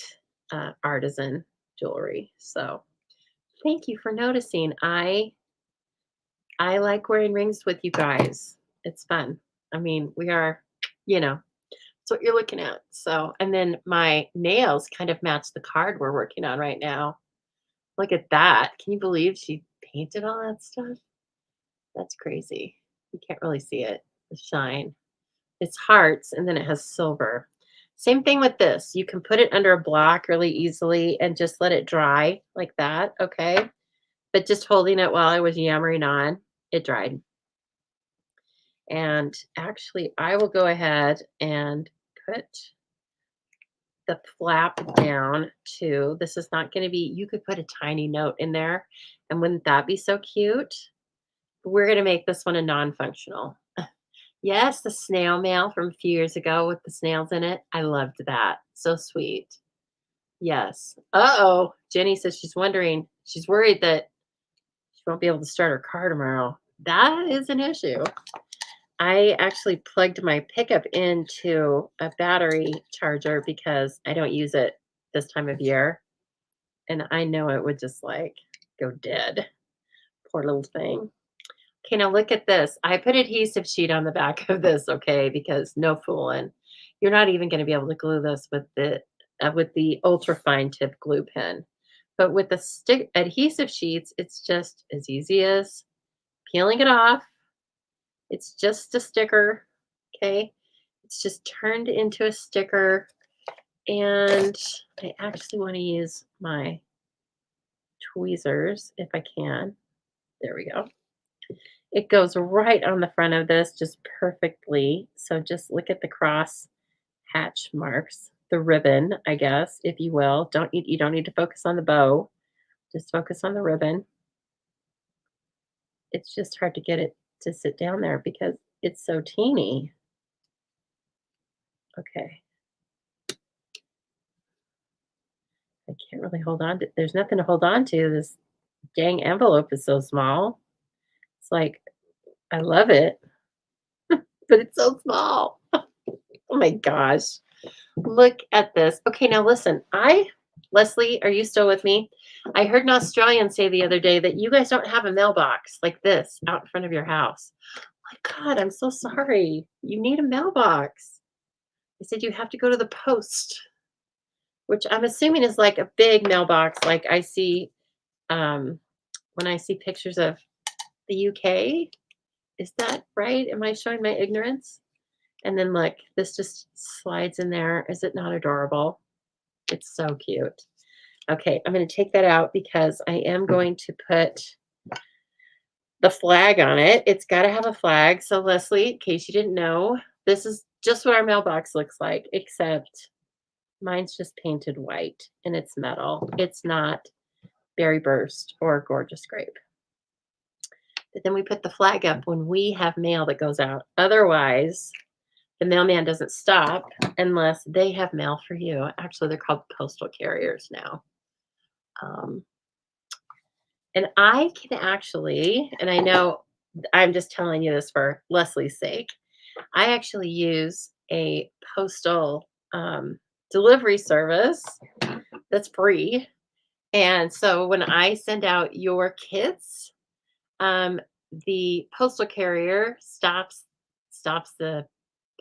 artisan jewelry. So thank you for noticing. I like wearing rings with you guys. It's fun. I mean, we are, you know, that's what you're looking at. So, and then my nails kind of match the card we're working on right now. Look at that. Can you believe she painted all that stuff? That's crazy. You can't really see it, the shine. It's hearts and then it has silver. Same thing with this. You can put it under a block really easily and just let it dry like that. Okay. But just holding it while I was yammering on, it dried. And actually, I will go ahead and put the flap down too. This is not going to be, you could put a tiny note in there. And wouldn't that be so cute? We're going to make this one a non-functional. Yes, the snail mail from a few years ago with the snails in it. I loved that. So sweet. Yes. Uh-oh. Jenny says she's wondering, she's worried that she won't be able to start her car tomorrow. That is an issue. I actually plugged my pickup into a battery charger because I don't use it this time of year. And I know it would just like go dead. Poor little thing. Okay, now look at this. I put adhesive sheet on the back of this, okay, because no fooling. You're not even going to be able to glue this with the ultra fine tip glue pen. But with the stick adhesive sheets, it's just as easy as peeling it off. It's just a sticker, okay? It's just turned into a sticker. And I actually want to use my tweezers if I can. There we go. It goes right on the front of this just perfectly. So just look at the cross hatch marks, the ribbon, I guess, if you will. You don't need to focus on the bow. Just focus on the ribbon. It's just hard to get it to sit down there because it's so teeny. Okay. I can't really hold on to there's nothing to hold on to. This dang envelope is so small. It's like, I love it, but it's so small. Oh my gosh. Look at this. Okay, now listen, Leslie, are you still with me? I heard an Australian say the other day that you guys don't have a mailbox like this out in front of your house. My God, I'm so sorry. You need a mailbox. They said you have to go to the post, which I'm assuming is like a big mailbox, like I see um, when I see pictures of the UK. Is that right? Am I showing my ignorance? And then look, this just slides in there. Is it not adorable? It's so cute. Okay, I'm going to take that out because I am going to put the flag on it. It's got to have a flag. So, Leslie, in case you didn't know, this is just what our mailbox looks like, except mine's just painted white and it's metal. It's not berry burst or gorgeous grape. But then we put the flag up when we have mail that goes out. Otherwise, the mailman doesn't stop unless they have mail for you. Actually, they're called postal carriers now. Um, and I can actually, and I know I'm just telling you this for Leslie's sake, I actually use a postal delivery service that's free. And so when I send out your kits, um, the postal carrier stops the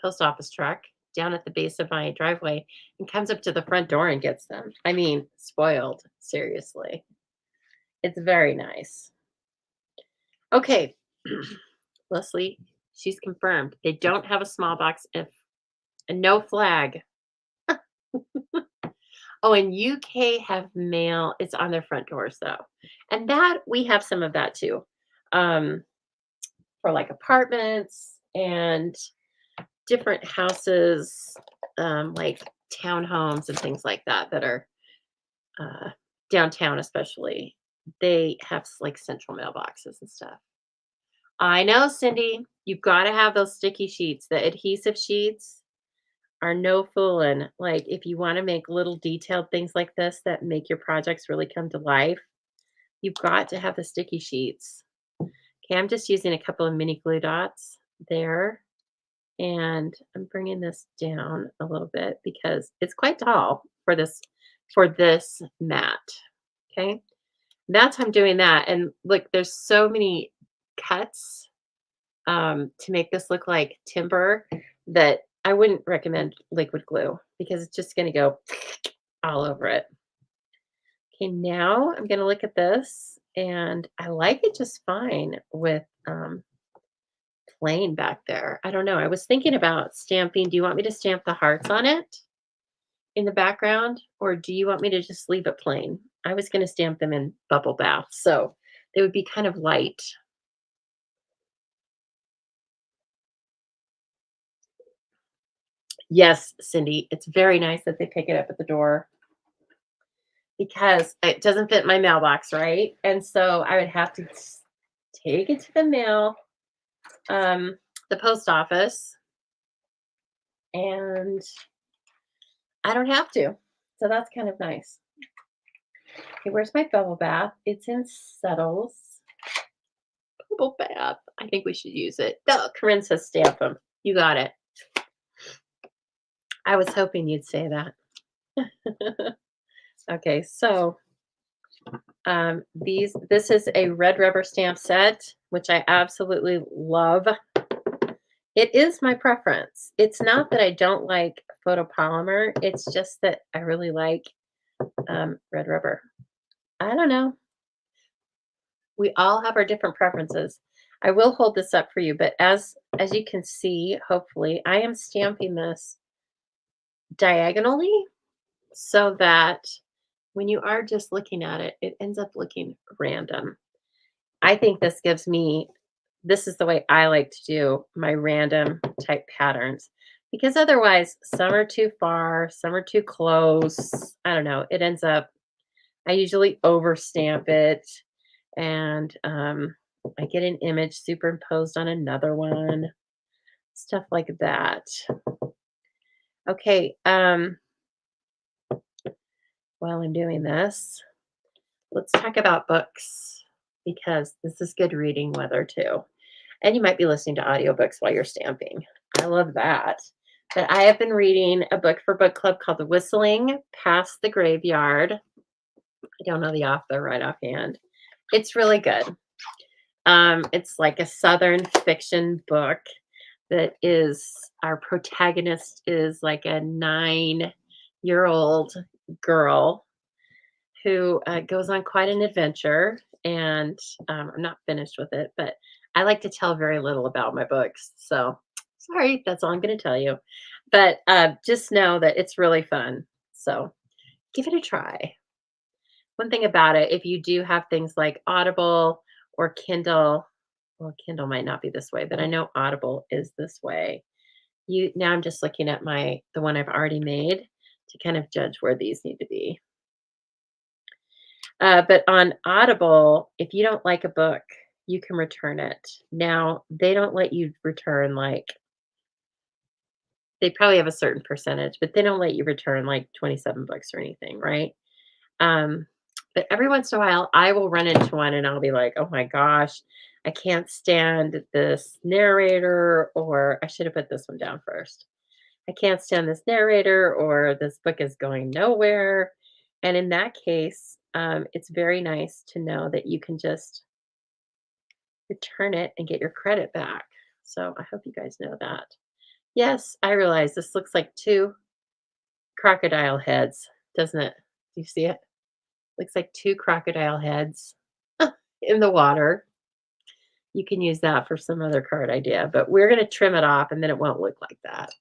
post office truck down at the base of my driveway and comes up to the front door and gets them. I mean, spoiled, seriously. It's very nice. Okay, Leslie, she's confirmed. They don't have a small box if and no flag. Oh, and UK have mail. It's on their front doors though. And that we have some of that too. Um, for like apartments and different houses, like townhomes and things like that that are uh, downtown, especially. They have like central mailboxes and stuff. I know, Cindy, you've got to have those sticky sheets. The adhesive sheets are no fooling. Like, if you want to make little detailed things like this that make your projects really come to life, you've got to have the sticky sheets. Okay, I'm just using a couple of mini glue dots there. And I'm bringing this down a little bit because it's quite tall for this mat. Okay. That's how I'm doing that. And look, there's so many cuts to make this look like timber that I wouldn't recommend liquid glue because it's just going to go all over it. Okay, now I'm going to look at this and I like it just fine with plain back there. I don't know. I was thinking about stamping. Do you want me to stamp the hearts on it in the background or do you want me to just leave it plain? I was going to stamp them in bubble bath, so they would be kind of light. Yes, Cindy, it's very nice that they pick it up at the door because it doesn't fit my mailbox, right? And so I would have to take it to the mail, the post office, and I don't have to. So that's kind of nice. Okay, where's my bubble bath? It's in Settles. Bubble bath. I think we should use it. Oh, Corinne says stamp them. You got it. I was hoping you'd say that. Okay, so this is a red rubber stamp set, which I absolutely love. It is my preference. It's not that I don't like photopolymer. It's just that I really like red rubber. I don't know. We all have our different preferences. I will hold this up for you, but as you can see, hopefully, I am stamping this diagonally so that when you are just looking at it, it ends up looking random. I think this is the way I like to do my random type patterns because otherwise some are too far, some are too close. I don't know. I usually overstamp it, and I get an image superimposed on another one, stuff like that. Okay, while I'm doing this, let's talk about books because this is good reading weather too. And you might be listening to audiobooks while you're stamping. I love that. But I have been reading a book for book club called The Whistling Past the Graveyard. I don't know the author right offhand. It's really good. It's like a Southern fiction book that is our protagonist is like a 9-year old girl who goes on quite an adventure. And I'm not finished with it, but I like to tell very little about my books. So sorry, that's all I'm going to tell you. But just know that it's really fun. So give it a try. One thing about it, if you do have things like Audible or Kindle, well, Kindle might not be this way, but I know Audible is this way. You now I'm just looking at the one I've already made to kind of judge where these need to be. But on Audible, if you don't like a book, you can return it. Now, they don't let you return like they probably have a certain percentage, but they don't let you return like 27 books or anything, right? Um, but every once in a while, I will run into one and I'll be like, oh my gosh, I can't stand this narrator, or I should have put this one down first. I can't stand this narrator, or this book is going nowhere. And in that case, it's very nice to know that you can just return it and get your credit back. So I hope you guys know that. Yes, I realize this looks like two crocodile heads, doesn't it? Do you see it? Looks like two crocodile heads in the water. You can use that for some other card idea, but we're going to trim it off and then it won't look like that.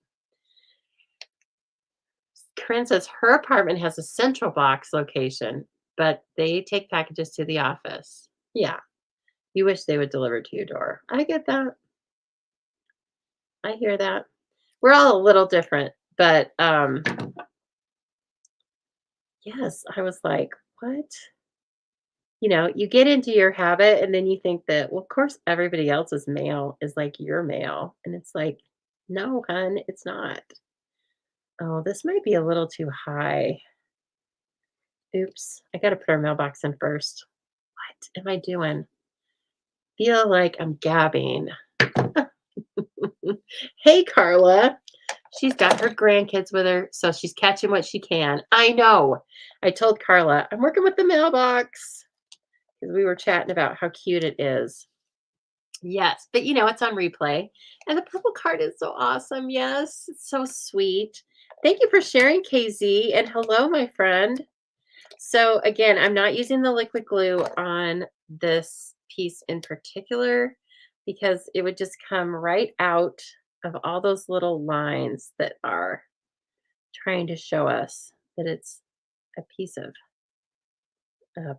Corinne says her apartment has a central box location, but they take packages to the office. Yeah, you wish they would deliver to your door. I get that. I hear that. We're all a little different, but yes, I was like, what? You get into your habit and then you think that, well, of course, everybody else's mail is like your mail. And it's like, no, hun, it's not. Oh, this might be a little too high. Oops, I got to put our mailbox in first. What am I doing? Feel like I'm gabbing. Hey, Carla. She's got her grandkids with her, so she's catching what she can. I know. I told Carla, I'm working with the mailbox because we were chatting about how cute it is. Yes, but it's on replay. And the purple card is so awesome. Yes, it's so sweet. Thank you for sharing, KZ. And hello, my friend. So again, I'm not using the liquid glue on this piece in particular because it would just come right out of all those little lines that are trying to show us that it's a piece of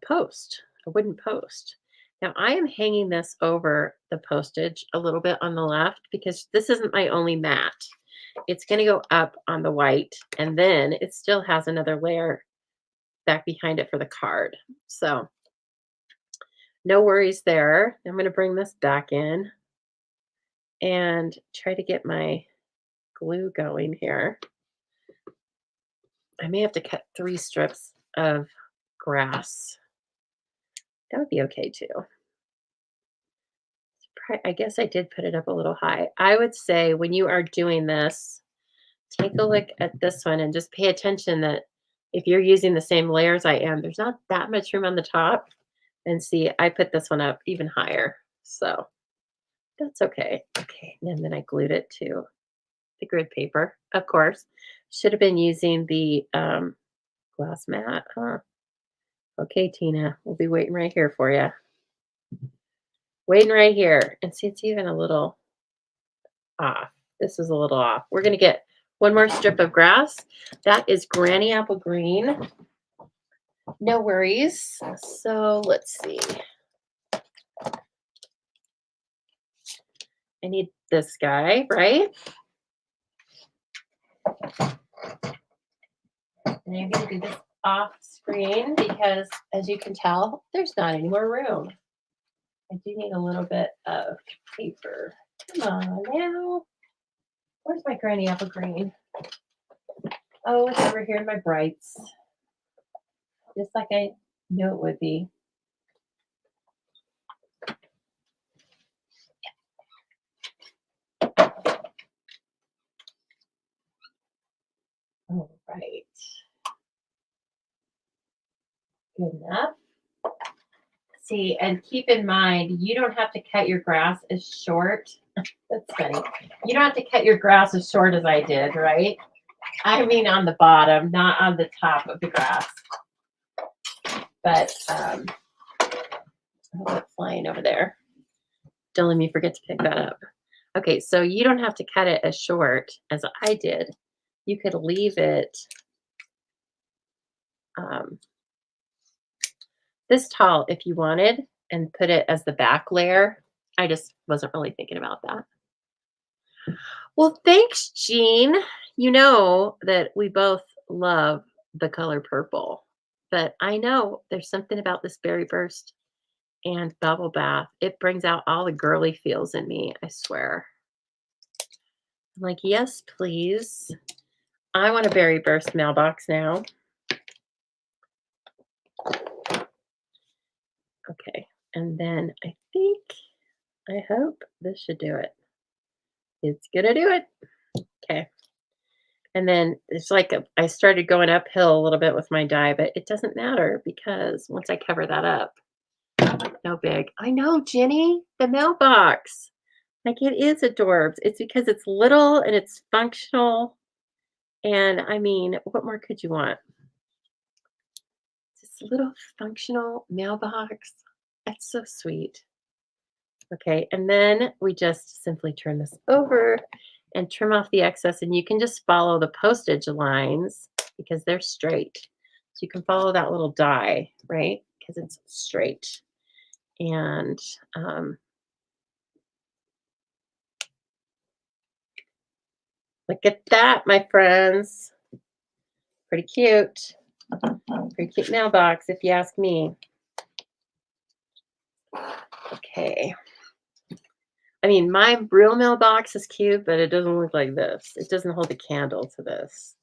post, a wooden post. Now I am hanging this over the postage a little bit on the left because this isn't my only mat. It's going to go up on the white and then it still has another layer back behind it for the card. So no worries there. I'm going to bring this back in and try to get my glue going here. I may have to cut 3 strips of grass. That would be okay too. I guess I did put it up a little high. I would say when you are doing this, take a look at this one and just pay attention that if you're using the same layers I am, there's not that much room on the top. And see, I put this one up even higher. So that's okay. Okay, and then I glued it to the grid paper, of course. Should have been using the glass mat, huh? Okay, Tina, we'll be waiting right here for you. Waiting right here. And see, it's even a little off. This is a little off. We're going to get one more strip of grass. That is Granny Apple Green. No worries. So let's see. I need this guy, right? And I'm going to do this off screen because, as you can tell, there's not any more room. I do need a little bit of paper. Come on now. Where's my Granny Apple Green? Oh, it's over here in my brights. Just like I knew it would be. All right. Good enough. See, and keep in mind, you don't have to cut your grass as short. That's funny. You don't have to cut your grass as short as I did, right? I mean on the bottom, not on the top of the grass. But oh, it's flying over there. Don't let me forget to pick that up. Okay, so you don't have to cut it as short as I did. You could leave it this tall if you wanted and put it as the back layer. I just wasn't really thinking about that. Well, thanks, Jean. You know that we both love the color purple, but I know there's something about this Berry Burst and Bubble Bath. It brings out all the girly feels in me, I swear. I'm like, yes, please. I want a Berry Burst mailbox now. Okay, and then I hope this should do it. It's gonna do it. Okay. And then it's like I started going uphill a little bit with my dye, but it doesn't matter because once I cover that up, no big. I know, Jenny, the mailbox. Like it is adorbs. It's because it's little and it's functional. And I mean, what more could you want? This little functional mailbox. That's so sweet. Okay, and then we just simply turn this over and trim off the excess, and you can just follow the postage lines because they're straight. So you can follow that little die, right? Because it's straight. And look at that, my friends. Pretty cute. Pretty cute mailbox, if you ask me. Okay. I mean, my real mailbox is cute, but it doesn't look like this. It doesn't hold a candle to this.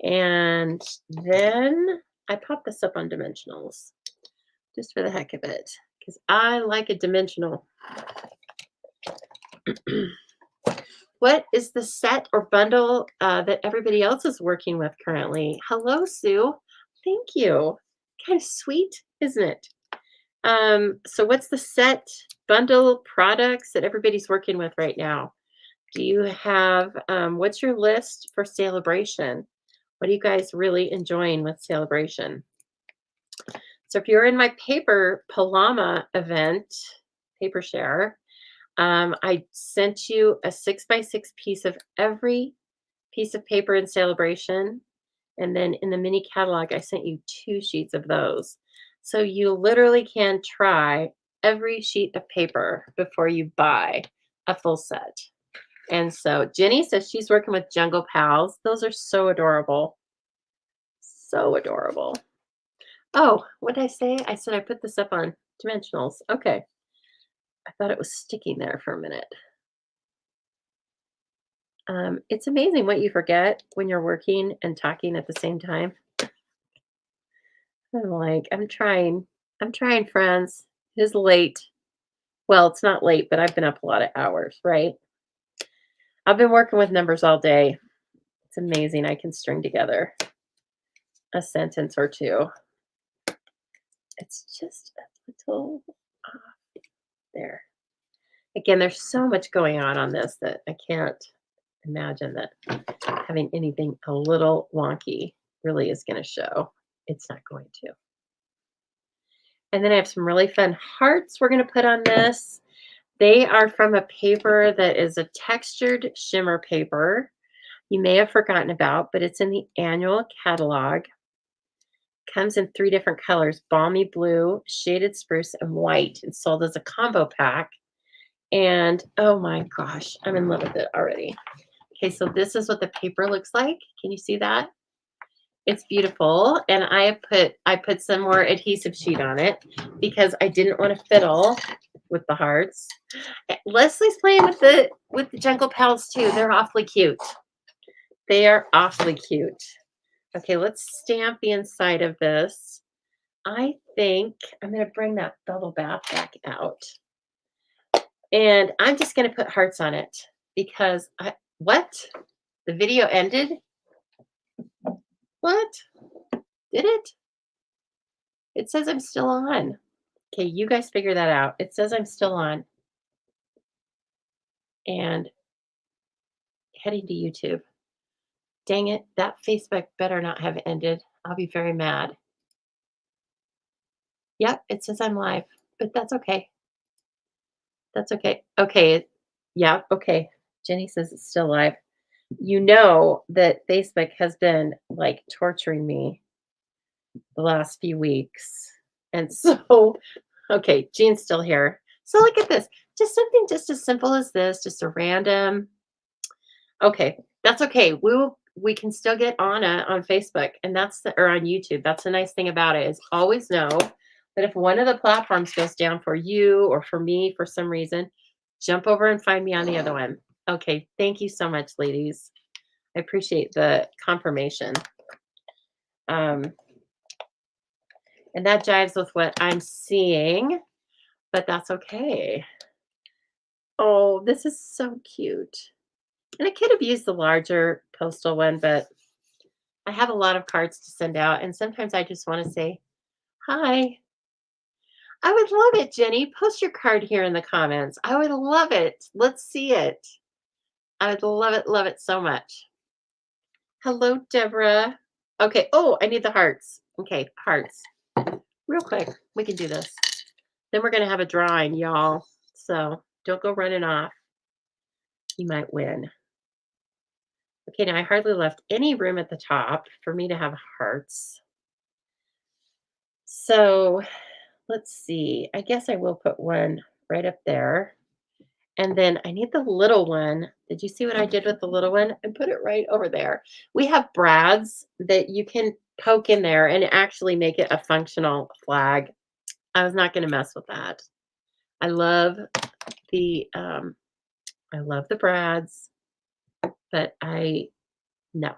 And then I pop this up on dimensionals just for the heck of it because I like a dimensional. What is the set or bundle that everybody else is working with currently? Hello, Sue. Thank you. Kind of sweet, isn't it? So what's the set bundle products that everybody's working with right now? Do you have, what's your list for Celebration? What are you guys really enjoying with Celebration? So if you're in my paper Palama event, paper share, I sent you a 6x6 piece of every piece of paper in Celebration. And then in the mini catalog, I sent you 2 sheets of those. So you literally can try every sheet of paper before you buy a full set. And so Jenny says she's working with Jungle Pals. Those are so adorable. So adorable. Oh, what did I say? I said I put this up on dimensionals. Okay. I thought it was sticking there for a minute. It's amazing what you forget when you're working and talking at the same time. I'm like, I'm trying, friends. It is late. Well, it's not late, but I've been up a lot of hours, right? I've been working with numbers all day. It's amazing. I can string together a sentence or two. It's just a little off there. Again, there's so much going on this that I can't imagine that having anything a little wonky really is going to show. It's not going to. And then I have some really fun hearts we're going to put on this. They are from a paper that is a textured shimmer paper you may have forgotten about, but it's in the annual catalog. Comes in 3 different colors, balmy blue, shaded spruce, and white. It's sold as a combo pack. And oh my gosh, I'm in love with it already. Okay, so this is what the paper looks like. Can you see that? It's beautiful, and I put some more adhesive sheet on it because I didn't want to fiddle with the hearts. Leslie's playing with the Jungle Pals too. They're awfully cute. They are awfully cute. Okay, let's stamp the inside of this. I think I'm going to bring that bubble bath back out. And I'm just going to put hearts on it because what? The video ended? What? Did it? It says I'm still on. Okay, you guys figure that out. It says I'm still on. And heading to YouTube. Dang it, that Facebook better not have ended. I'll be very mad. Yep, it says I'm live, but that's okay. That's okay. Okay. Yeah, okay. Jenny says it's still live. You know that Facebook has been like torturing me the last few weeks. And so, okay, Jean's still here. So look at this. Just something just as simple as this, just a random. Okay, that's okay. We can still get on Facebook and or on YouTube. That's the nice thing about it is always know that if one of the platforms goes down for you or for me for some reason, jump over and find me on the other one. Okay, thank you so much, ladies. I appreciate the confirmation. And that jives with what I'm seeing, but that's okay. Oh, this is so cute. And I could have used the larger postal one, but I have a lot of cards to send out, and sometimes I just want to say, hi. I would love it, Jenny. Post your card here in the comments. I would love it. Let's see it. I would love it so much. Hello, Deborah. Okay. Oh, I need the hearts. Okay, hearts. Real quick, we can do this. Then we're going to have a drawing, y'all. So don't go running off. You might win. Okay, now I hardly left any room at the top for me to have hearts. So let's see. I guess I will put one right up there. And then I need the little one. Did you see what I did with the little one? And put it right over there. We have brads that you can poke in there and actually make it a functional flag. I was not going to mess with that. I love the brads, but no.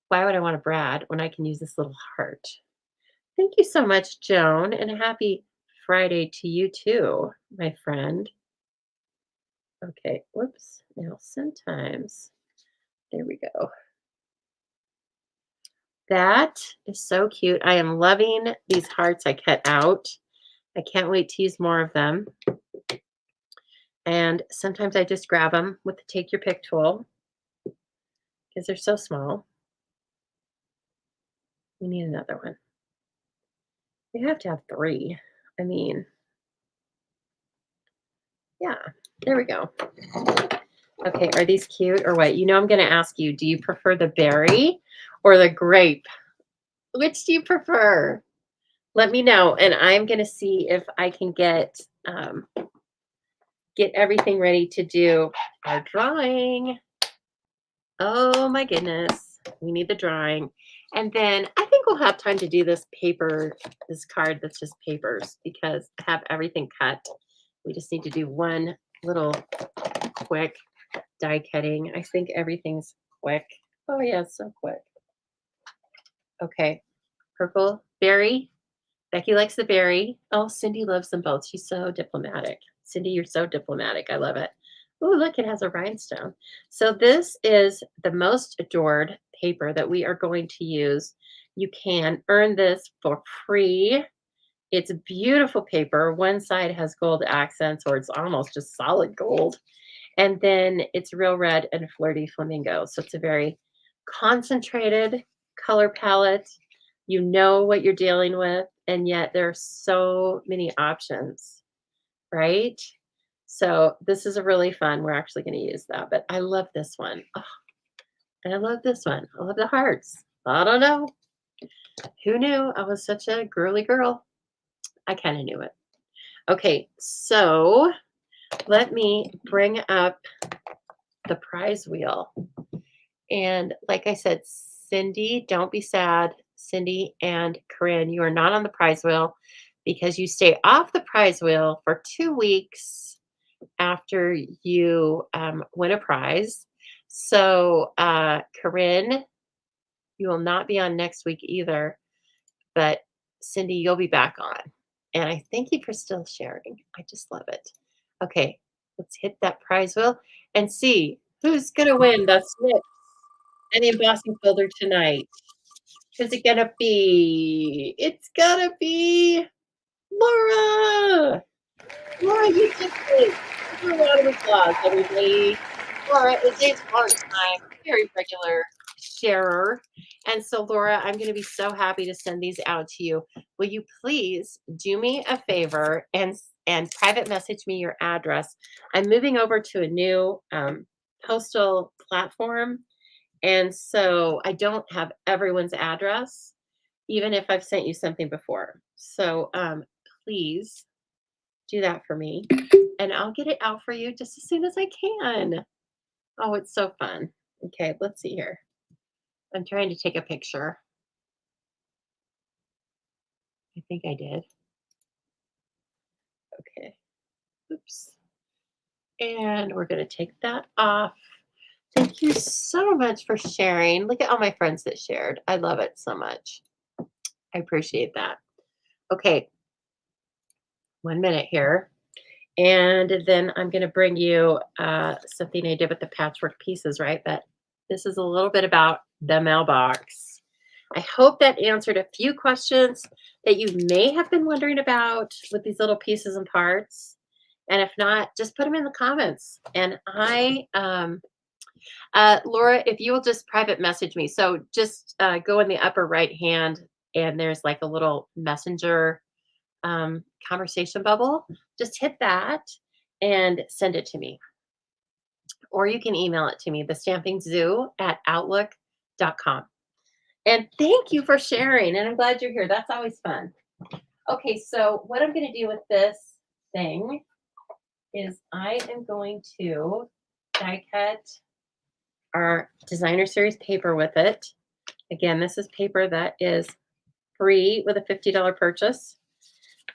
Why would I want a brad when I can use this little heart? Thank you so much, Joan, and a happy Friday to you too, my friend. Okay, whoops. Now sometimes, there we go. That is so cute. I am loving these hearts I cut out. I can't wait to use more of them. And sometimes I just grab them with the take your pick tool because they're so small. We need another one. We have to have 3. I mean, yeah, there we go. Okay, are these cute or what? You know, I'm going to ask you, do you prefer the berry or the grape? Which do you prefer? Let me know, and I'm going to see if I can get everything ready to do our drawing. Oh my goodness, we need the drawing. And then I think we'll have time to do this card that's just papers because I have everything cut. We just need to do one little quick die cutting. I think everything's quick. Oh yeah, so quick. Okay, purple berry. Becky likes the berry. Oh, Cindy loves them both. She's so diplomatic. Cindy, you're so diplomatic. I love it. Oh, look, it has a rhinestone. So this is the most adored paper that we are going to use. You can earn this for free. It's beautiful paper. One side has gold accents, or it's almost just solid gold. And then it's real red and flirty flamingo. So it's a very concentrated color palette. You know what you're dealing with, and yet there are so many options, right? So this is a really fun. We're actually going to use that, but I love this one. Oh, and I love this one. I love the hearts. I don't know. Who knew I was such a girly girl? I kind of knew it. Okay, so let me bring up the prize wheel. And like I said, Cindy, don't be sad. Cindy and Corinne, you are not on the prize wheel because you stay off the prize wheel for 2 weeks after you win a prize. So, Corinne, you will not be on next week either, but Cindy, you'll be back on. And I thank you for still sharing. I just love it. Okay, let's hit that prize wheel and see who's going to win the Snips and the embossing folder tonight. Who's it gonna be? It's gonna be Laura. Laura, you did it. Give her a round of applause, everybody. Laura is a part-time, very regular sharer. And so, Laura, I'm going to be so happy to send these out to you. Will you please do me a favor and private message me your address? I'm moving over to a new postal platform, and so I don't have everyone's address, even if I've sent you something before. So please do that for me, and I'll get it out for you just as soon as I can. Oh, it's so fun. Okay, let's see here. I'm trying to take a picture. I think I did. Okay. Oops. And we're going to take that off. Thank you so much for sharing. Look at all my friends that shared. I love it so much. I appreciate that. Okay. 1 minute here. And then I'm going to bring you something I did with the patchwork pieces, right? But this is a little bit about the mailbox. I hope that answered a few questions that you may have been wondering about with these little pieces and parts. And if not, just put them in the comments. And Laura, if you will just private message me. So just go in the upper right hand and there's like a little messenger conversation bubble. Just hit that and send it to me. Or you can email it to me, thestampingzoo@outlook.com. And thank you for sharing. And I'm glad you're here. That's always fun. Okay, so what I'm going to do with this thing is I am going to die cut our designer series paper with it. Again, this is paper that is free with a $50 purchase.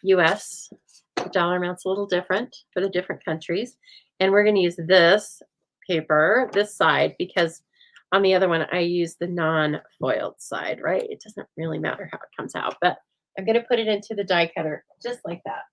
US, the dollar amount's a little different for the different countries. And we're going to use this paper, this side, because on the other one, I use the non-foiled side, right? It doesn't really matter how it comes out, but I'm going to put it into the die cutter just like that.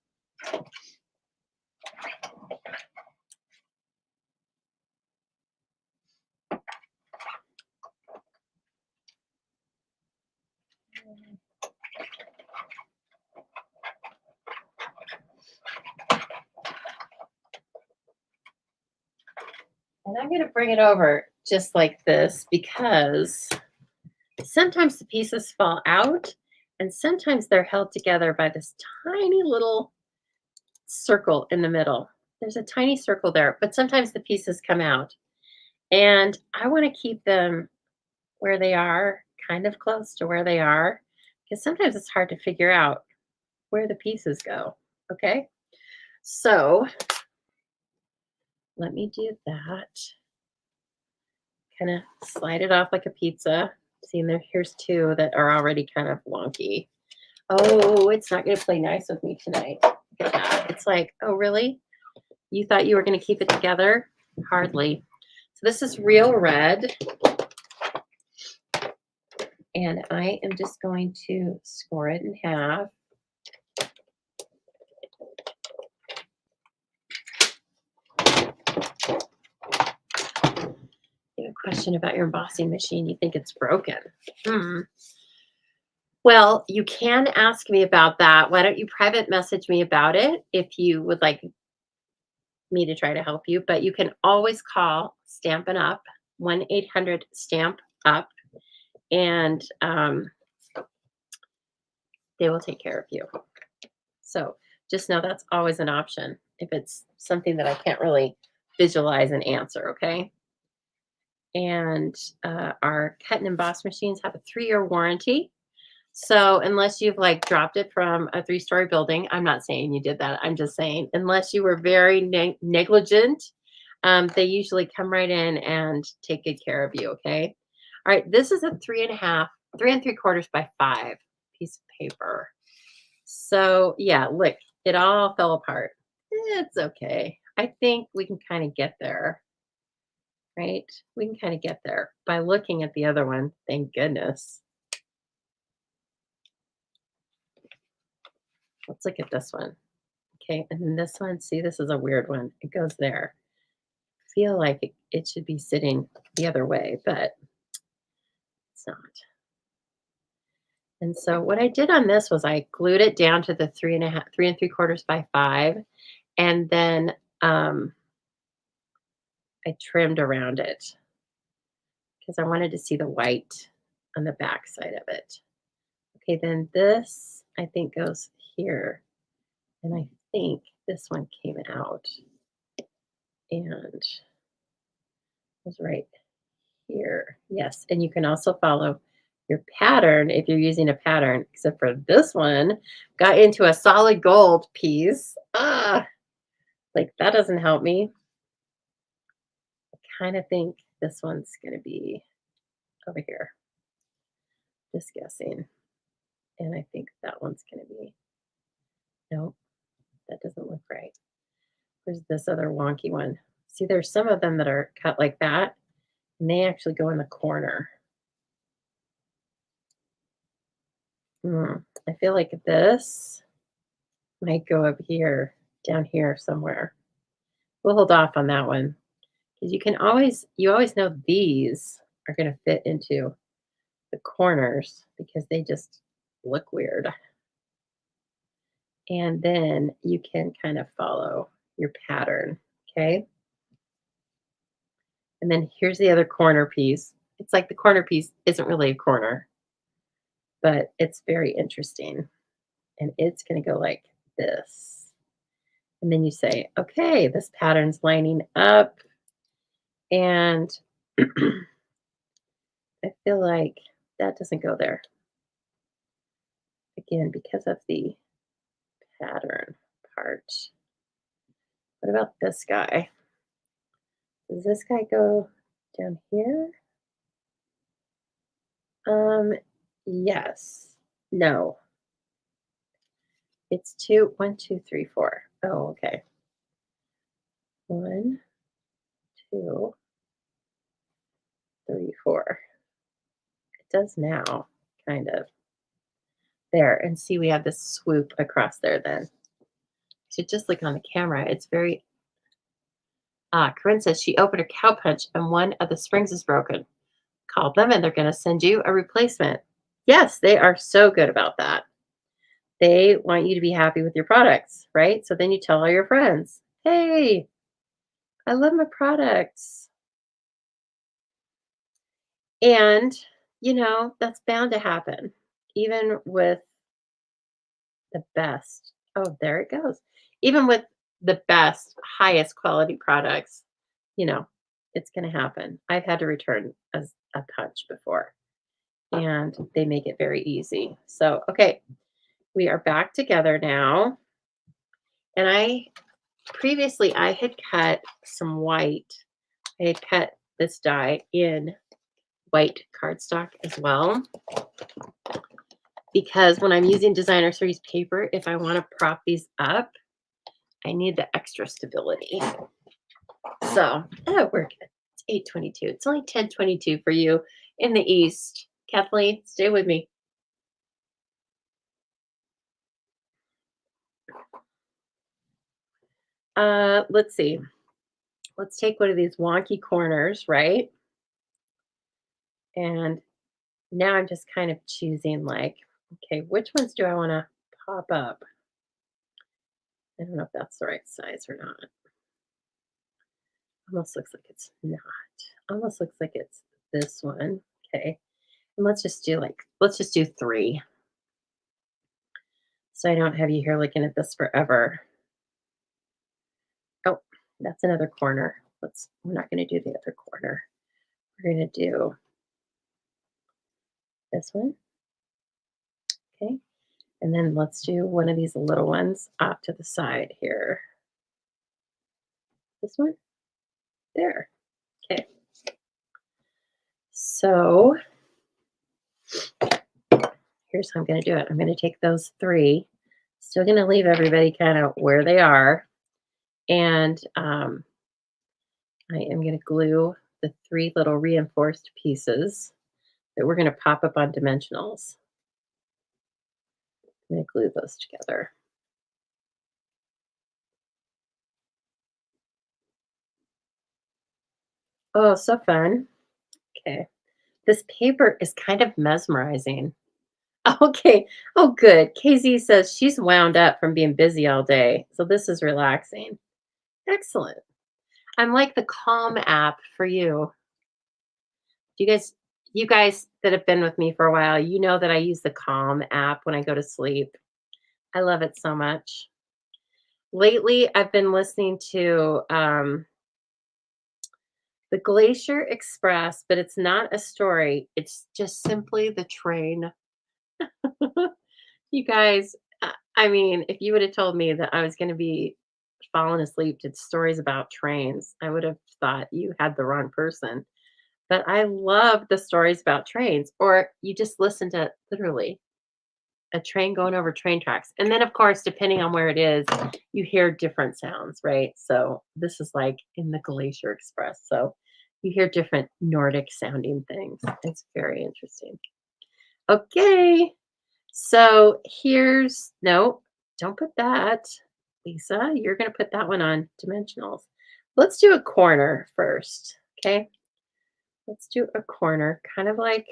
And I'm going to bring it over just like this because sometimes the pieces fall out and sometimes they're held together by this tiny little circle in the middle. There's a tiny circle there, but sometimes the pieces come out. And I want to keep them where they are, kind of close to where they are, because sometimes it's hard to figure out where the pieces go. Okay. So let me do that. Kind of slide it off like a pizza. See, here's two that are already kind of wonky. Oh, it's not going to play nice with me tonight. Look at that. It's like, oh, really? You thought you were going to keep it together? Hardly. So this is real red. And I am just going to score it in half. You have a question about your embossing machine. You think it's broken. Well, you can ask me about that. Why don't you private message me about it if you would like me to try to help you? But you can always call Stampin' Up, 1-800-STAMP-UP, and they will take care of you. So just know that's always an option if it's something that I can't really visualize and answer, okay? And our cut and emboss machines have a 3-year warranty. So unless you've like dropped it from a 3-story building, I'm not saying you did that. I'm just saying, unless you were very negligent, they usually come right in and take good care of you. Okay. All right, this is a 3.5, 3 3/4 by 5 piece of paper. So yeah, look, it all fell apart. It's okay. I think we can kind of get there, right? We can kind of get there by looking at the other one. Thank goodness. Let's look at this one. Okay, and then this one, see, this is a weird one. It goes there. Feel like it should be sitting the other way, but it's not. And so what I did on this was I glued it down to the 3.5, 3 3/4 by 5, and then I trimmed around it because I wanted to see the white on the back side of it. Okay, then this I think goes here, and I think this one came out and was right here. Yes, and you can also follow your pattern if you're using a pattern, except for this one got into a solid gold piece. Like that doesn't help me. I kind of think this one's going to be over here. Just guessing. And I think that one's going to be, no, that doesn't look right. There's this other wonky one. See, there's some of them that are cut like that, and they actually go in the corner. I feel like this might go up here, down here somewhere. We'll hold off on that one because you always know these are going to fit into the corners because they just look weird. And then you can kind of follow your pattern. Okay. And then here's the other corner piece. It's like the corner piece isn't really a corner, but it's very interesting. And it's going to go like this. And then you say, okay, this pattern's lining up. And I feel like that doesn't go there. Again, because of the pattern part. What about this guy? Does this guy go down here? Um, yes. No. It's 2, 1, 2, 3, 4. Oh, okay. 1, 2, 3, 4. It does now, kind of. There, and see we have this swoop across there then. So just look on the camera. It's very Corinne says she opened her cow punch and one of the springs is broken. Call them and they're going to send you a replacement. Yes, they are so good about that. They want you to be happy with your products, right? So then you tell all your friends, hey, I love my products. And, that's bound to happen, even with the best. Oh, there it goes. Even with the best, highest quality products, you know, it's going to happen. I've had to return as a punch before, and they make it very easy. So, okay, we are back together now. And previously I had cut some white. I had cut this die in white cardstock as well. Because when I'm using designer series paper, if I want to prop these up, I need the extra stability. So, we're good. It's 8:22. It's only 10:22 for you in the East. Kathleen, stay with me. Let's see. Let's take one of these wonky corners, right? And now I'm just kind of choosing like, okay, which ones do I want to pop up? I don't know if that's the right size or not. Almost looks like it's not. Almost looks like it's this one. Okay. And let's just do 3. So I don't have you here looking at this forever. Oh, that's another corner. We're not going to do the other corner. We're going to do this one. Okay. And then let's do one of these little ones off to the side here. This one. There. Okay. So here's how I'm going to do it. I'm going to take those three, still going to leave everybody kind of where they are. And I am going to glue the three little reinforced pieces that we're going to pop up on dimensionals. I'm going to glue those together. Oh, so fun. Okay. This paper is kind of mesmerizing. Okay. Oh, good. KZ says she's wound up from being busy all day. So this is relaxing. Excellent. I'm like the Calm app for you. You guys that have been with me for a while, you know that I use the Calm app when I go to sleep. I love it so much. Lately, I've been listening to the Glacier Express, but it's not a story. It's just simply the train. You guys, I mean, if you would have told me that I was going to be falling asleep to stories about trains, I would have thought you had the wrong person. But I love the stories about trains, or you just listen to literally a train going over train tracks. And then, of course, depending on where it is, you hear different sounds, right? So this is like in the Glacier Express. So you hear different Nordic sounding things. It's very interesting. Okay. So here's, no, don't put that. Lisa, you're going to put that one on dimensionals. Let's do a corner first. Okay. Let's do a corner, kind of like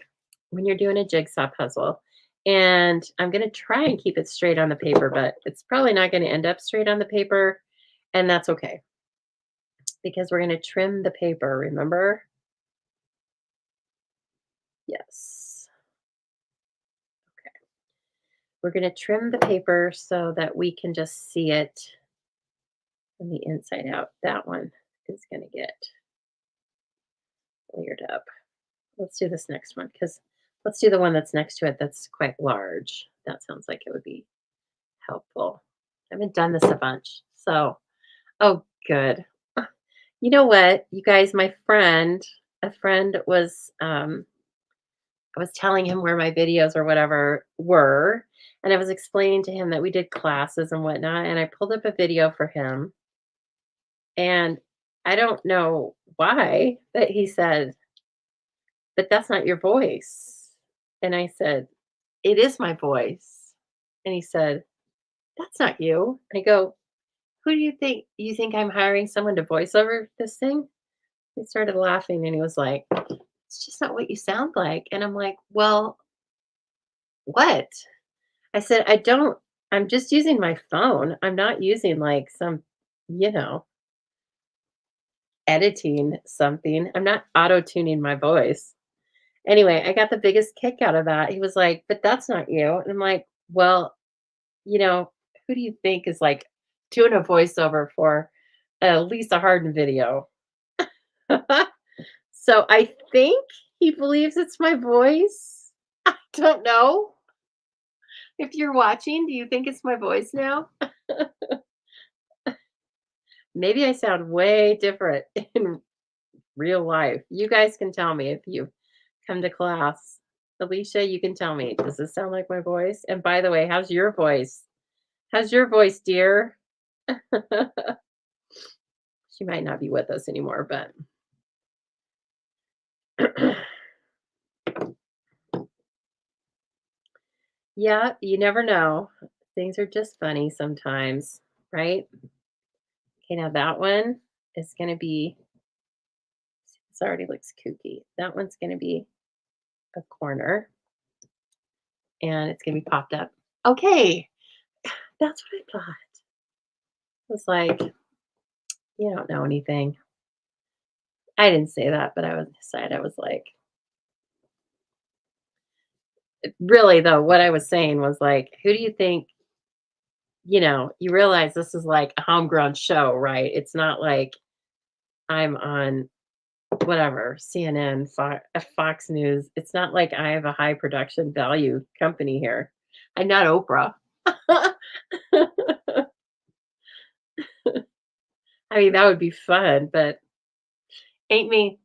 when you're doing a jigsaw puzzle. And I'm going to try and keep it straight on the paper, but it's probably not going to end up straight on the paper. And that's okay because we're going to trim the paper, remember? Yes. We're going to trim the paper so that we can just see it from the inside out. That one is going to get layered up. Let's do this next one because let's do the one that's next to it that's quite large. That sounds like it would be helpful. I haven't done this a bunch. So, oh, good. You know what, you guys, a friend was, I was telling him where my videos or whatever were, and I was explaining to him that we did classes and whatnot, and I pulled up a video for him, and I don't know why, but he said, "But that's not your voice." And I said, "It is my voice." And he said, "That's not you." And I go, "Who do you think? You think I'm hiring someone to voice over this thing?" He started laughing and he was like, "It's just not what you sound like." And I'm like, "Well, what?" I said, "I don't, I'm just using my phone. I'm not using like some, you know, editing something. I'm not auto tuning my voice." Anyway, I got the biggest kick out of that. He was like, "But that's not you." And I'm like, "Well, you know, who do you think is like doing a voiceover for Lisa Harden video?" So I think he believes it's my voice. I don't know. If you're watching, do you think it's my voice now? Maybe I sound way different in real life. You guys can tell me if you come to class. Alicia, you can tell me. Does this sound like my voice? And by the way, how's your voice? How's your voice, dear? She might not be with us anymore, but yeah, you never know. Things are just funny sometimes, right? Okay, now that one is going to be, this already looks kooky. That one's going to be a corner and it's going to be popped up. Okay, that's what I thought. It was like, you don't know anything. I didn't say that, but I was inside. I was like, really though, what I was saying was like, who do you think, you realize this is like a homegrown show, right? It's not like I'm on whatever, CNN, Fox News. It's not like I have a high production value company here. I'm not Oprah. I mean, that would be fun, but ain't me.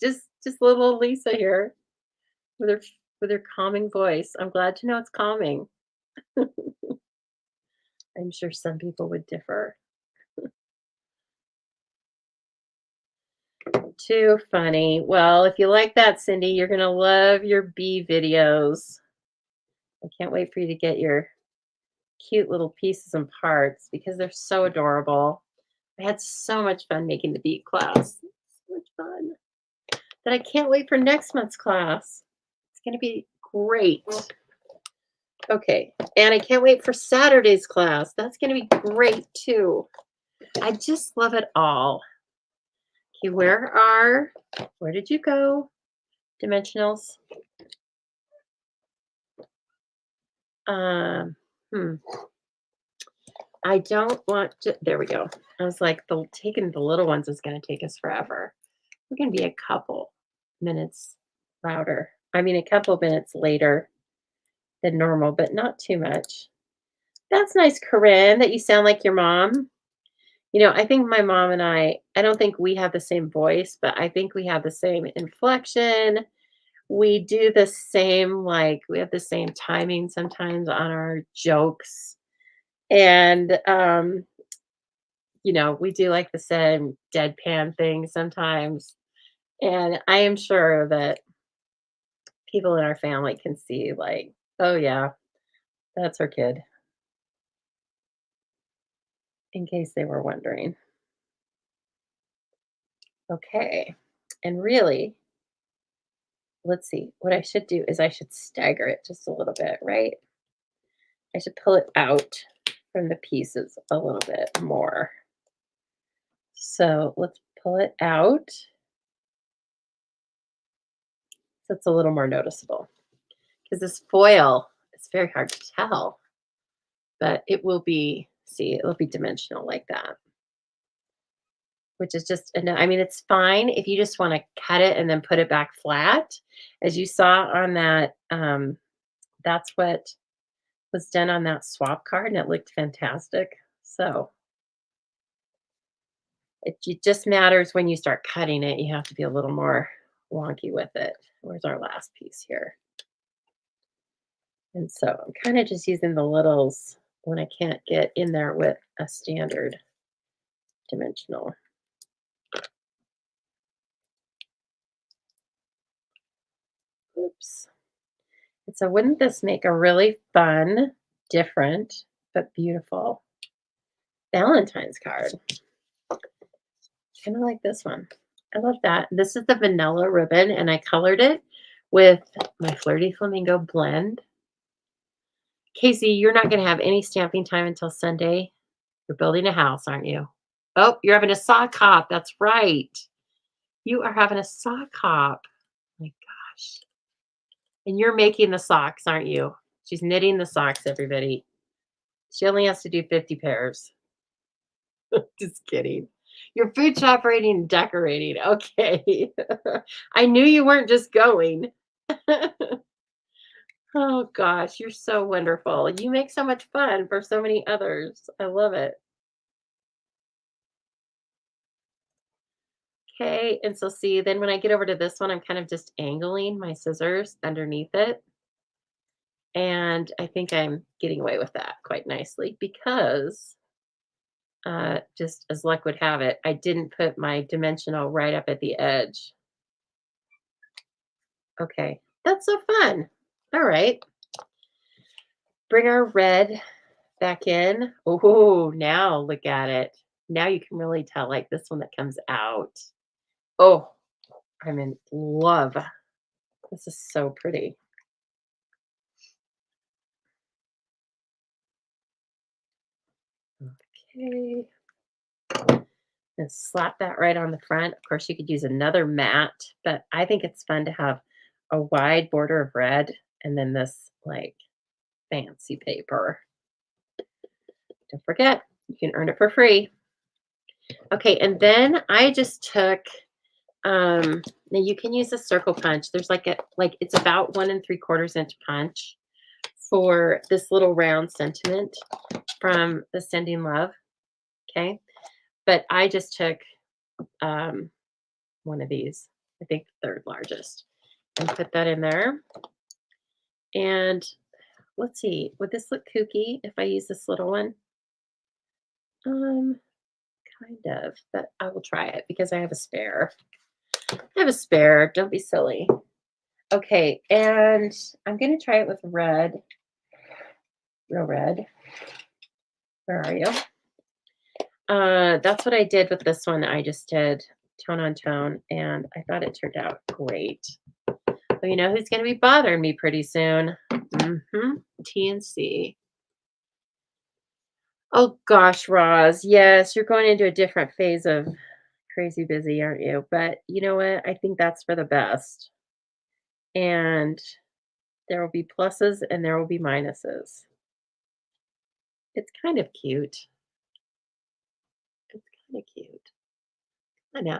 Just Just little Lisa here with her calming voice. I'm glad to know it's calming. I'm sure some people would differ. Too funny. Well, if you like that, Cindy, you're gonna love your bee videos. I can't wait for you to get your cute little pieces and parts because they're so adorable. I had so much fun making the beat class. So much fun that I can't wait for next month's class. It's going to be great. Okay, and I can't wait for Saturday's class. That's going to be great too. I just love it all. Okay, where did you go? Dimensionals. Um, hmm. I don't want to, there we go. I was like, taking the little ones is going to take us forever. We're going to be a couple minutes louder. I mean, a couple minutes later than normal, but not too much. That's nice, Corinne, that you sound like your mom. I think my mom and I don't think we have the same voice, but I think we have the same inflection. We do the same, like, we have the same timing sometimes on our jokes. And, we do like the same deadpan thing sometimes. And I am sure that people in our family can see, like, oh, yeah, that's her kid, in case they were wondering. Okay. And really, let's see, what I should do is I should stagger it just a little bit, right? I should pull it out from the pieces a little bit more. So let's pull it out so it's a little more noticeable. Because this foil, it's very hard to tell, but it will be, see, it will be dimensional like that. Which is just, and I mean, it's fine if you just want to cut it and then put it back flat. As you saw on that, that's what was done on that swap card, and it looked fantastic. So it just matters when you start cutting it. You have to be a little more wonky with it. Where's our last piece here? And so I'm kind of just using the littles when I can't get in there with a standard dimensional. Oops. And so wouldn't this make a really fun, different, but beautiful Valentine's card? Kind of like this one. I love that. This is the vanilla ribbon, and I colored it with my Flirty Flamingo blend. Casey, you're not going to have any stamping time until Sunday. You're building a house, aren't you? Oh, you're having a sock hop. That's right. You are having a sock hop. My gosh. And you're making the socks, aren't you? She's knitting the socks, everybody. She only has to do 50 pairs. Just kidding. You're food shop rating and decorating. Okay. I knew you weren't just going. Oh gosh, you're so wonderful. You make so much fun for so many others. I love it. Okay, and so see, then when I get over to this one, I'm kind of just angling my scissors underneath it. And I think I'm getting away with that quite nicely because just as luck would have it, I didn't put my dimensional right up at the edge. Okay, that's so fun. All right. Bring our red back in. Oh, now look at it. Now you can really tell, like this one that comes out. Oh, I'm in love. This is so pretty. Okay. And slap that right on the front. Of course, you could use another mat, but I think it's fun to have a wide border of red and then this like fancy paper. Don't forget, you can earn it for free. Okay, and then I just took now you can use a circle punch. There's like it's about 1 3/4 inch punch for this little round sentiment from the Sending Love. Okay. But I just took one of these I think the third largest. And put that in there. And let's see, would this look kooky if I use this little one? Um, kind of, but I will try it because I have a spare. I have a spare. Don't be silly. Okay, and I'm going to try it with red. Real red. Where are you? That's what I did with this one. I just did tone on tone, and I thought it turned out great. But you know who's going to be bothering me pretty soon? TNC. Oh gosh, Roz. Yes, you're going into a different phase of crazy busy, aren't you? But you know what? I think that's for the best. And there will be pluses and there will be minuses. It's kind of cute. It's kind of cute. I know.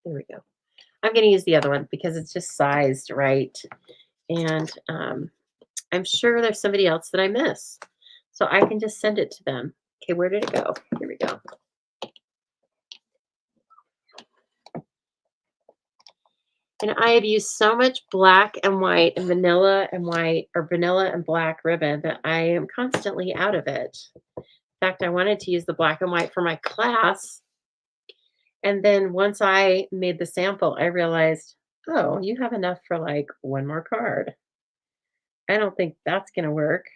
There we go. I'm going to use the other one because it's just sized right. And I'm sure there's somebody else that I miss. So I can just send it to them. Okay, where did it go? Here we go. And I have used so much black and white and vanilla and white or vanilla and black ribbon that I am constantly out of it. In fact, I wanted to use the black and white for my class. And then once I made the sample, I realized, oh, you have enough for like one more card. I don't think that's going to work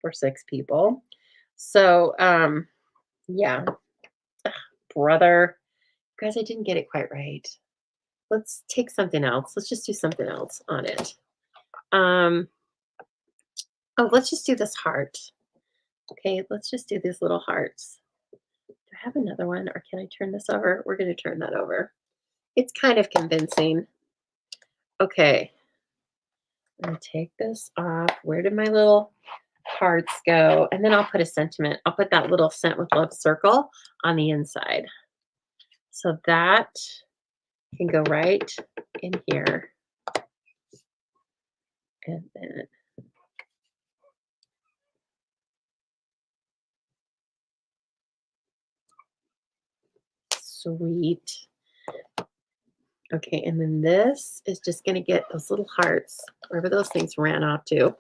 for 6 people. So, yeah, brother, guys, I didn't get it quite right. Let's take something else. Let's just do something else on it. Oh, let's just do this heart. Okay, let's just do these little hearts. Do I have another one or can I turn this over? We're going to turn that over. It's kind of convincing. Okay, I'm going to take this off. Where did my little hearts go? And then I'll put a sentiment. I'll put that little Sent with Love circle on the inside. So that can go right in here. And then sweet. Okay, and then this is just going to get those little hearts, wherever those things ran off to.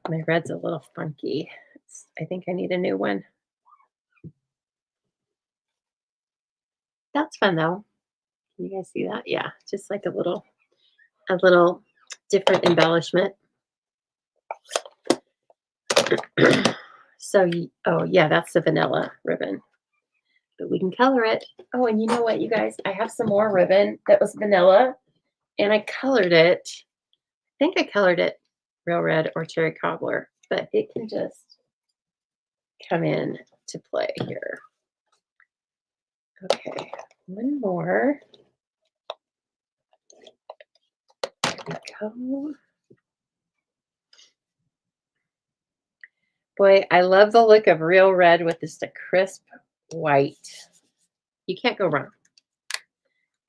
My red's a little funky. I think I need a new one. That's fun though. Can you guys see that? Yeah, just like a little different embellishment. So, oh yeah, that's the vanilla ribbon. But we can color it. Oh, and you know what, you guys? I have some more ribbon that was vanilla, and I colored it. I think I colored it real red or cherry cobbler, but it can just come in to play here. Okay, one more. There we go. Boy, I love the look of real red with just a crisp white. You can't go wrong.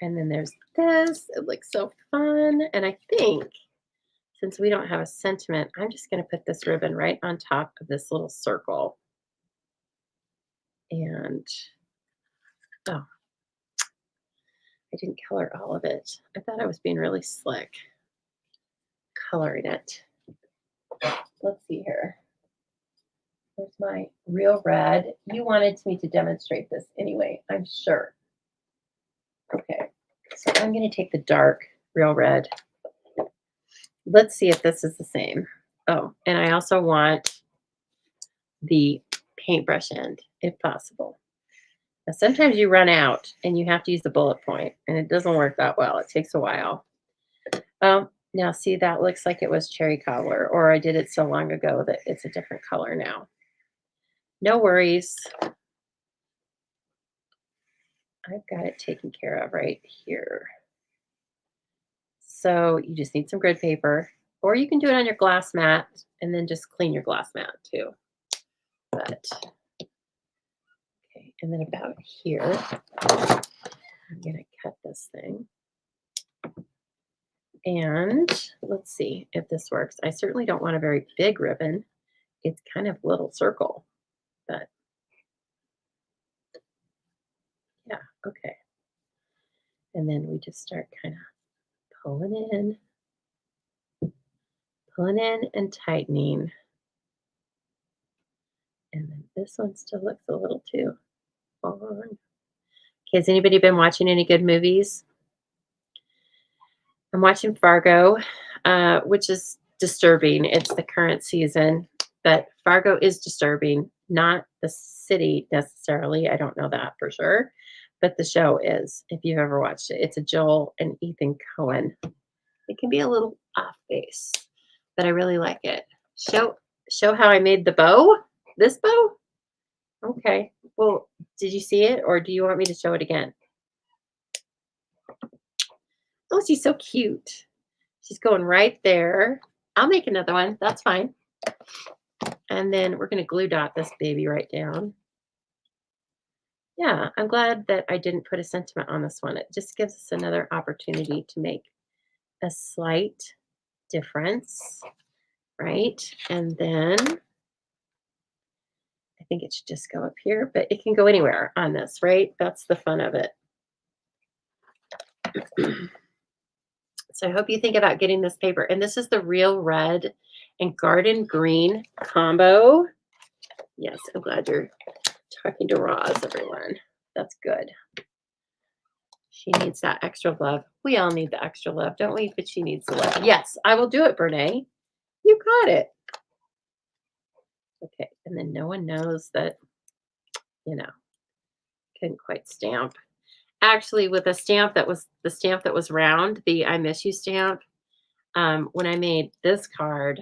And then there's this. It looks so fun. And I think since we don't have a sentiment, I'm just going to put this ribbon right on top of this little circle. And, oh, I didn't color all of it. I thought I was being really slick coloring it. Let's see here. There's my real red. You wanted me to demonstrate this anyway, I'm sure. Okay, so I'm going to take the dark real red. Let's see if this is the same. Oh, and I also want the paintbrush end, if possible. Now, sometimes you run out and you have to use the bullet point, and it doesn't work that well. It takes a while. Now, see, that looks like it was cherry cobbler, or I did it so long ago that it's a different color now. No worries. I've got it taken care of right here. So you just need some grid paper, or you can do it on your glass mat and then just clean your glass mat too. But, okay, and then about here, I'm going to cut this thing. And let's see if this works. I certainly don't want a very big ribbon. It's kind of little circle, but yeah, okay. And then we just start kind of pulling in and tightening. And then this one still looks a little too long. Okay, has anybody been watching any good movies? I'm watching Fargo, which is disturbing. It's the current season, but Fargo is disturbing. Not the city necessarily. I don't know that for sure, but the show is. If you've ever watched it, it's a Joel and Ethan Cohen. It can be a little off base, but I really like it. Show how I made the bow. This bow. Okay. Well, did you see it, or do you want me to show it again? Oh, she's so cute. She's going right there. I'll make another one. That's fine. And then we're going to glue dot this baby right down. Yeah, I'm glad that I didn't put a sentiment on this one. It just gives us another opportunity to make a slight difference, right? And then I think it should just go up here, but it can go anywhere on this, right? That's the fun of it. So I hope you think about getting this paper. And this is the Real Red and Garden Green combo. Yes, I'm glad you're talking to Roz, everyone. That's good. She needs that extra love. We all need the extra love, don't we? But she needs the love. Yes, I will do it, Brene. You got it. Okay, and then no one knows that, couldn't quite stamp. Actually, with a stamp that was the stamp that was round, the I miss you stamp, when I made this card,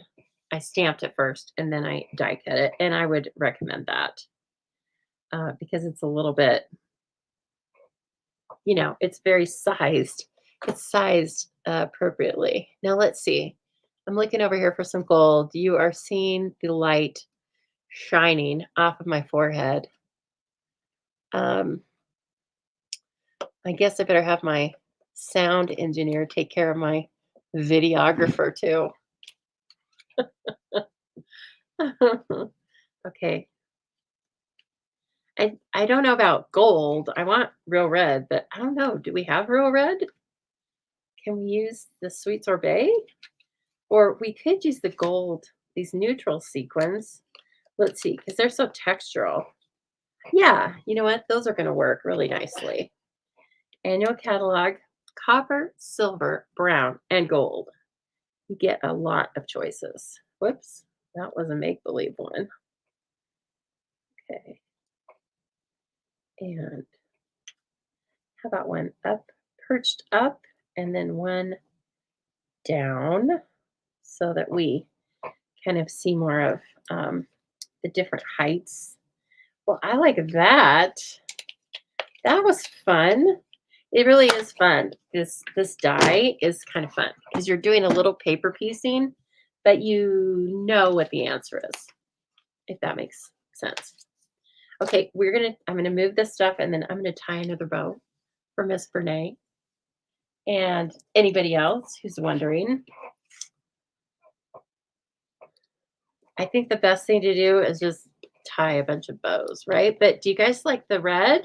I stamped it first and then I die cut it. And I would recommend that because it's a little bit, it's very sized. It's sized appropriately. Now let's see. I'm looking over here for some gold. You are seeing the light shining off of my forehead. I guess I better have my sound engineer take care of my videographer too. Okay. I don't know about gold. I want real red, but I don't know. Do we have real red? Can we use the sweet sorbet? Or we could use the gold, these neutral sequins. Let's see, because they're so textural. Yeah, you know what? Those are going to work really nicely. Annual catalog, copper, silver, brown, and gold. You get a lot of choices. Whoops, that was a make-believe one. Okay. And how about one up, perched up, and then one down so that we kind of see more of the different heights. Well, I like that. That was fun. It really is fun. This die is kind of fun because you're doing a little paper piecing, but you know what the answer is, if that makes sense. Okay, I'm gonna move this stuff and then I'm gonna tie another bow for Miss Brene. And anybody else who's wondering, I think the best thing to do is just tie a bunch of bows, right? But do you guys like the red,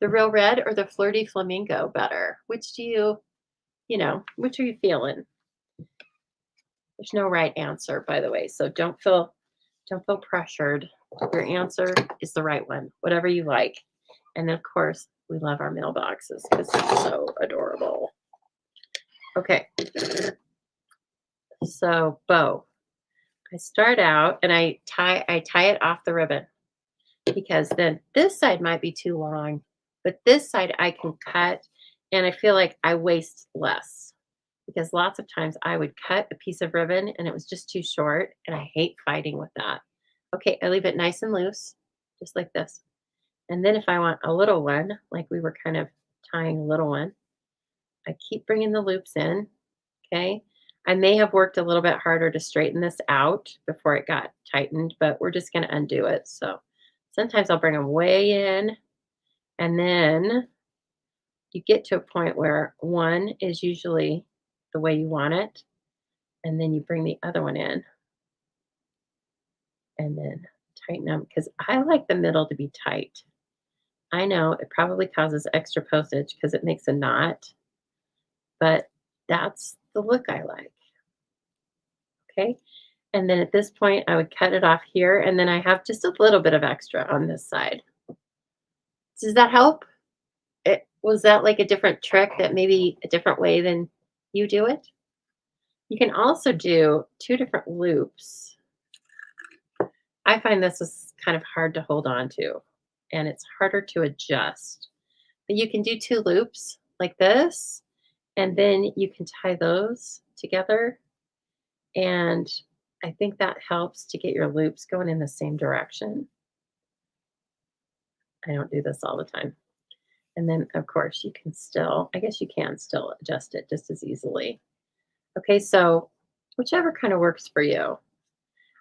the real red, or the flirty flamingo better? Which which are you feeling? There's no right answer, by the way, so don't feel pressured. Your answer is the right one, whatever you like. And of course, we love our mailboxes because it's so adorable. Okay. So bow. I start out and I tie it off the ribbon because then this side might be too long, but this side I can cut and I feel like I waste less because lots of times I would cut a piece of ribbon and it was just too short and I hate fighting with that. Okay, I leave it nice and loose, just like this. And then if I want a little one, like we were kind of tying a little one, I keep bringing the loops in, okay? I may have worked a little bit harder to straighten this out before it got tightened, but we're just going to undo it. So sometimes I'll bring them way in and then you get to a point where one is usually the way you want it, and then you bring the other one in and then tighten them because I like the middle to be tight. I know it probably causes extra postage because it makes a knot, but that's the look I like. Okay. And then at this point, I would cut it off here, and then I have just a little bit of extra on this side. Does that help? Was that like a different trick that maybe a different way than you do it? You can also do two different loops. I find this is kind of hard to hold on to, and it's harder to adjust. But you can do two loops like this, and then you can tie those together. And I think that helps to get your loops going in the same direction. I don't do this all the time. And then, of course, you can still, I guess you can still adjust it just as easily. Okay, so whichever kind of works for you.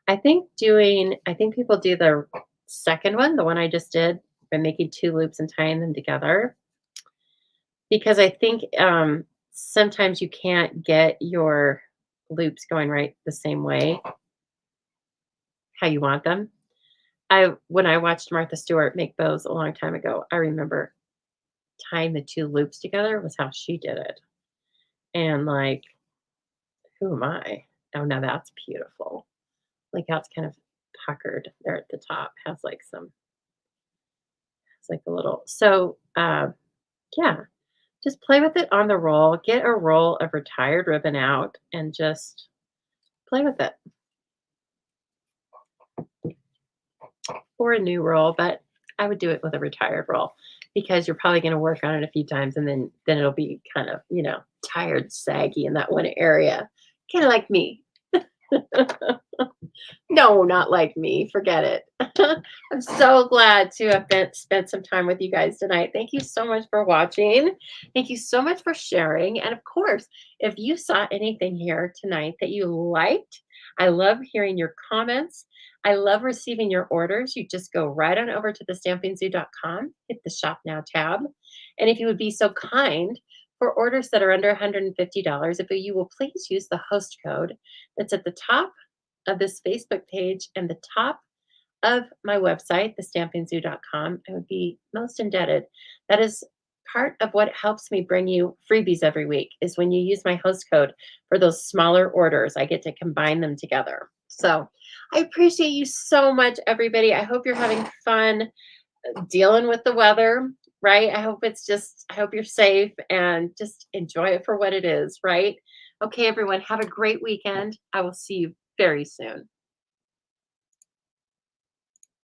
I think people do the second one, the one I just did, by making two loops and tying them together, because I think sometimes you can't get your loops going right the same way how you want them. When I watched Martha Stewart make bows a long time ago, I remember tying the two loops together was how she did it. And like, who am I? Oh, now that's beautiful. Like how it's kind of puckered there at the top. Has like some, it's like a little. So yeah, just play with it on the roll. Get a roll of retired ribbon out and just play with it, or a new roll. But I would do it with a retired roll because you're probably going to work on it a few times, and then it'll be kind of tired, saggy in that one area, kind of like me. No, not like me. Forget it. I'm so glad to have spent some time with you guys tonight. Thank you so much for watching. Thank you so much for sharing. And of course, if you saw anything here tonight that you liked, I love hearing your comments. I love receiving your orders. You just go right on over to thestampingsoo.com, hit the Shop Now tab. And if you would be so kind, for orders that are under $150, if you will please use the host code that's at the top of this Facebook page and the top of my website, thestampingsoo.com, I would be most indebted. That is part of what helps me bring you freebies every week is when you use my host code for those smaller orders. I get to combine them together. So I appreciate you so much, everybody. I hope you're having fun dealing with the weather, right? I hope you're safe and just enjoy it for what it is, right? Okay, everyone, have a great weekend. I will see you very soon.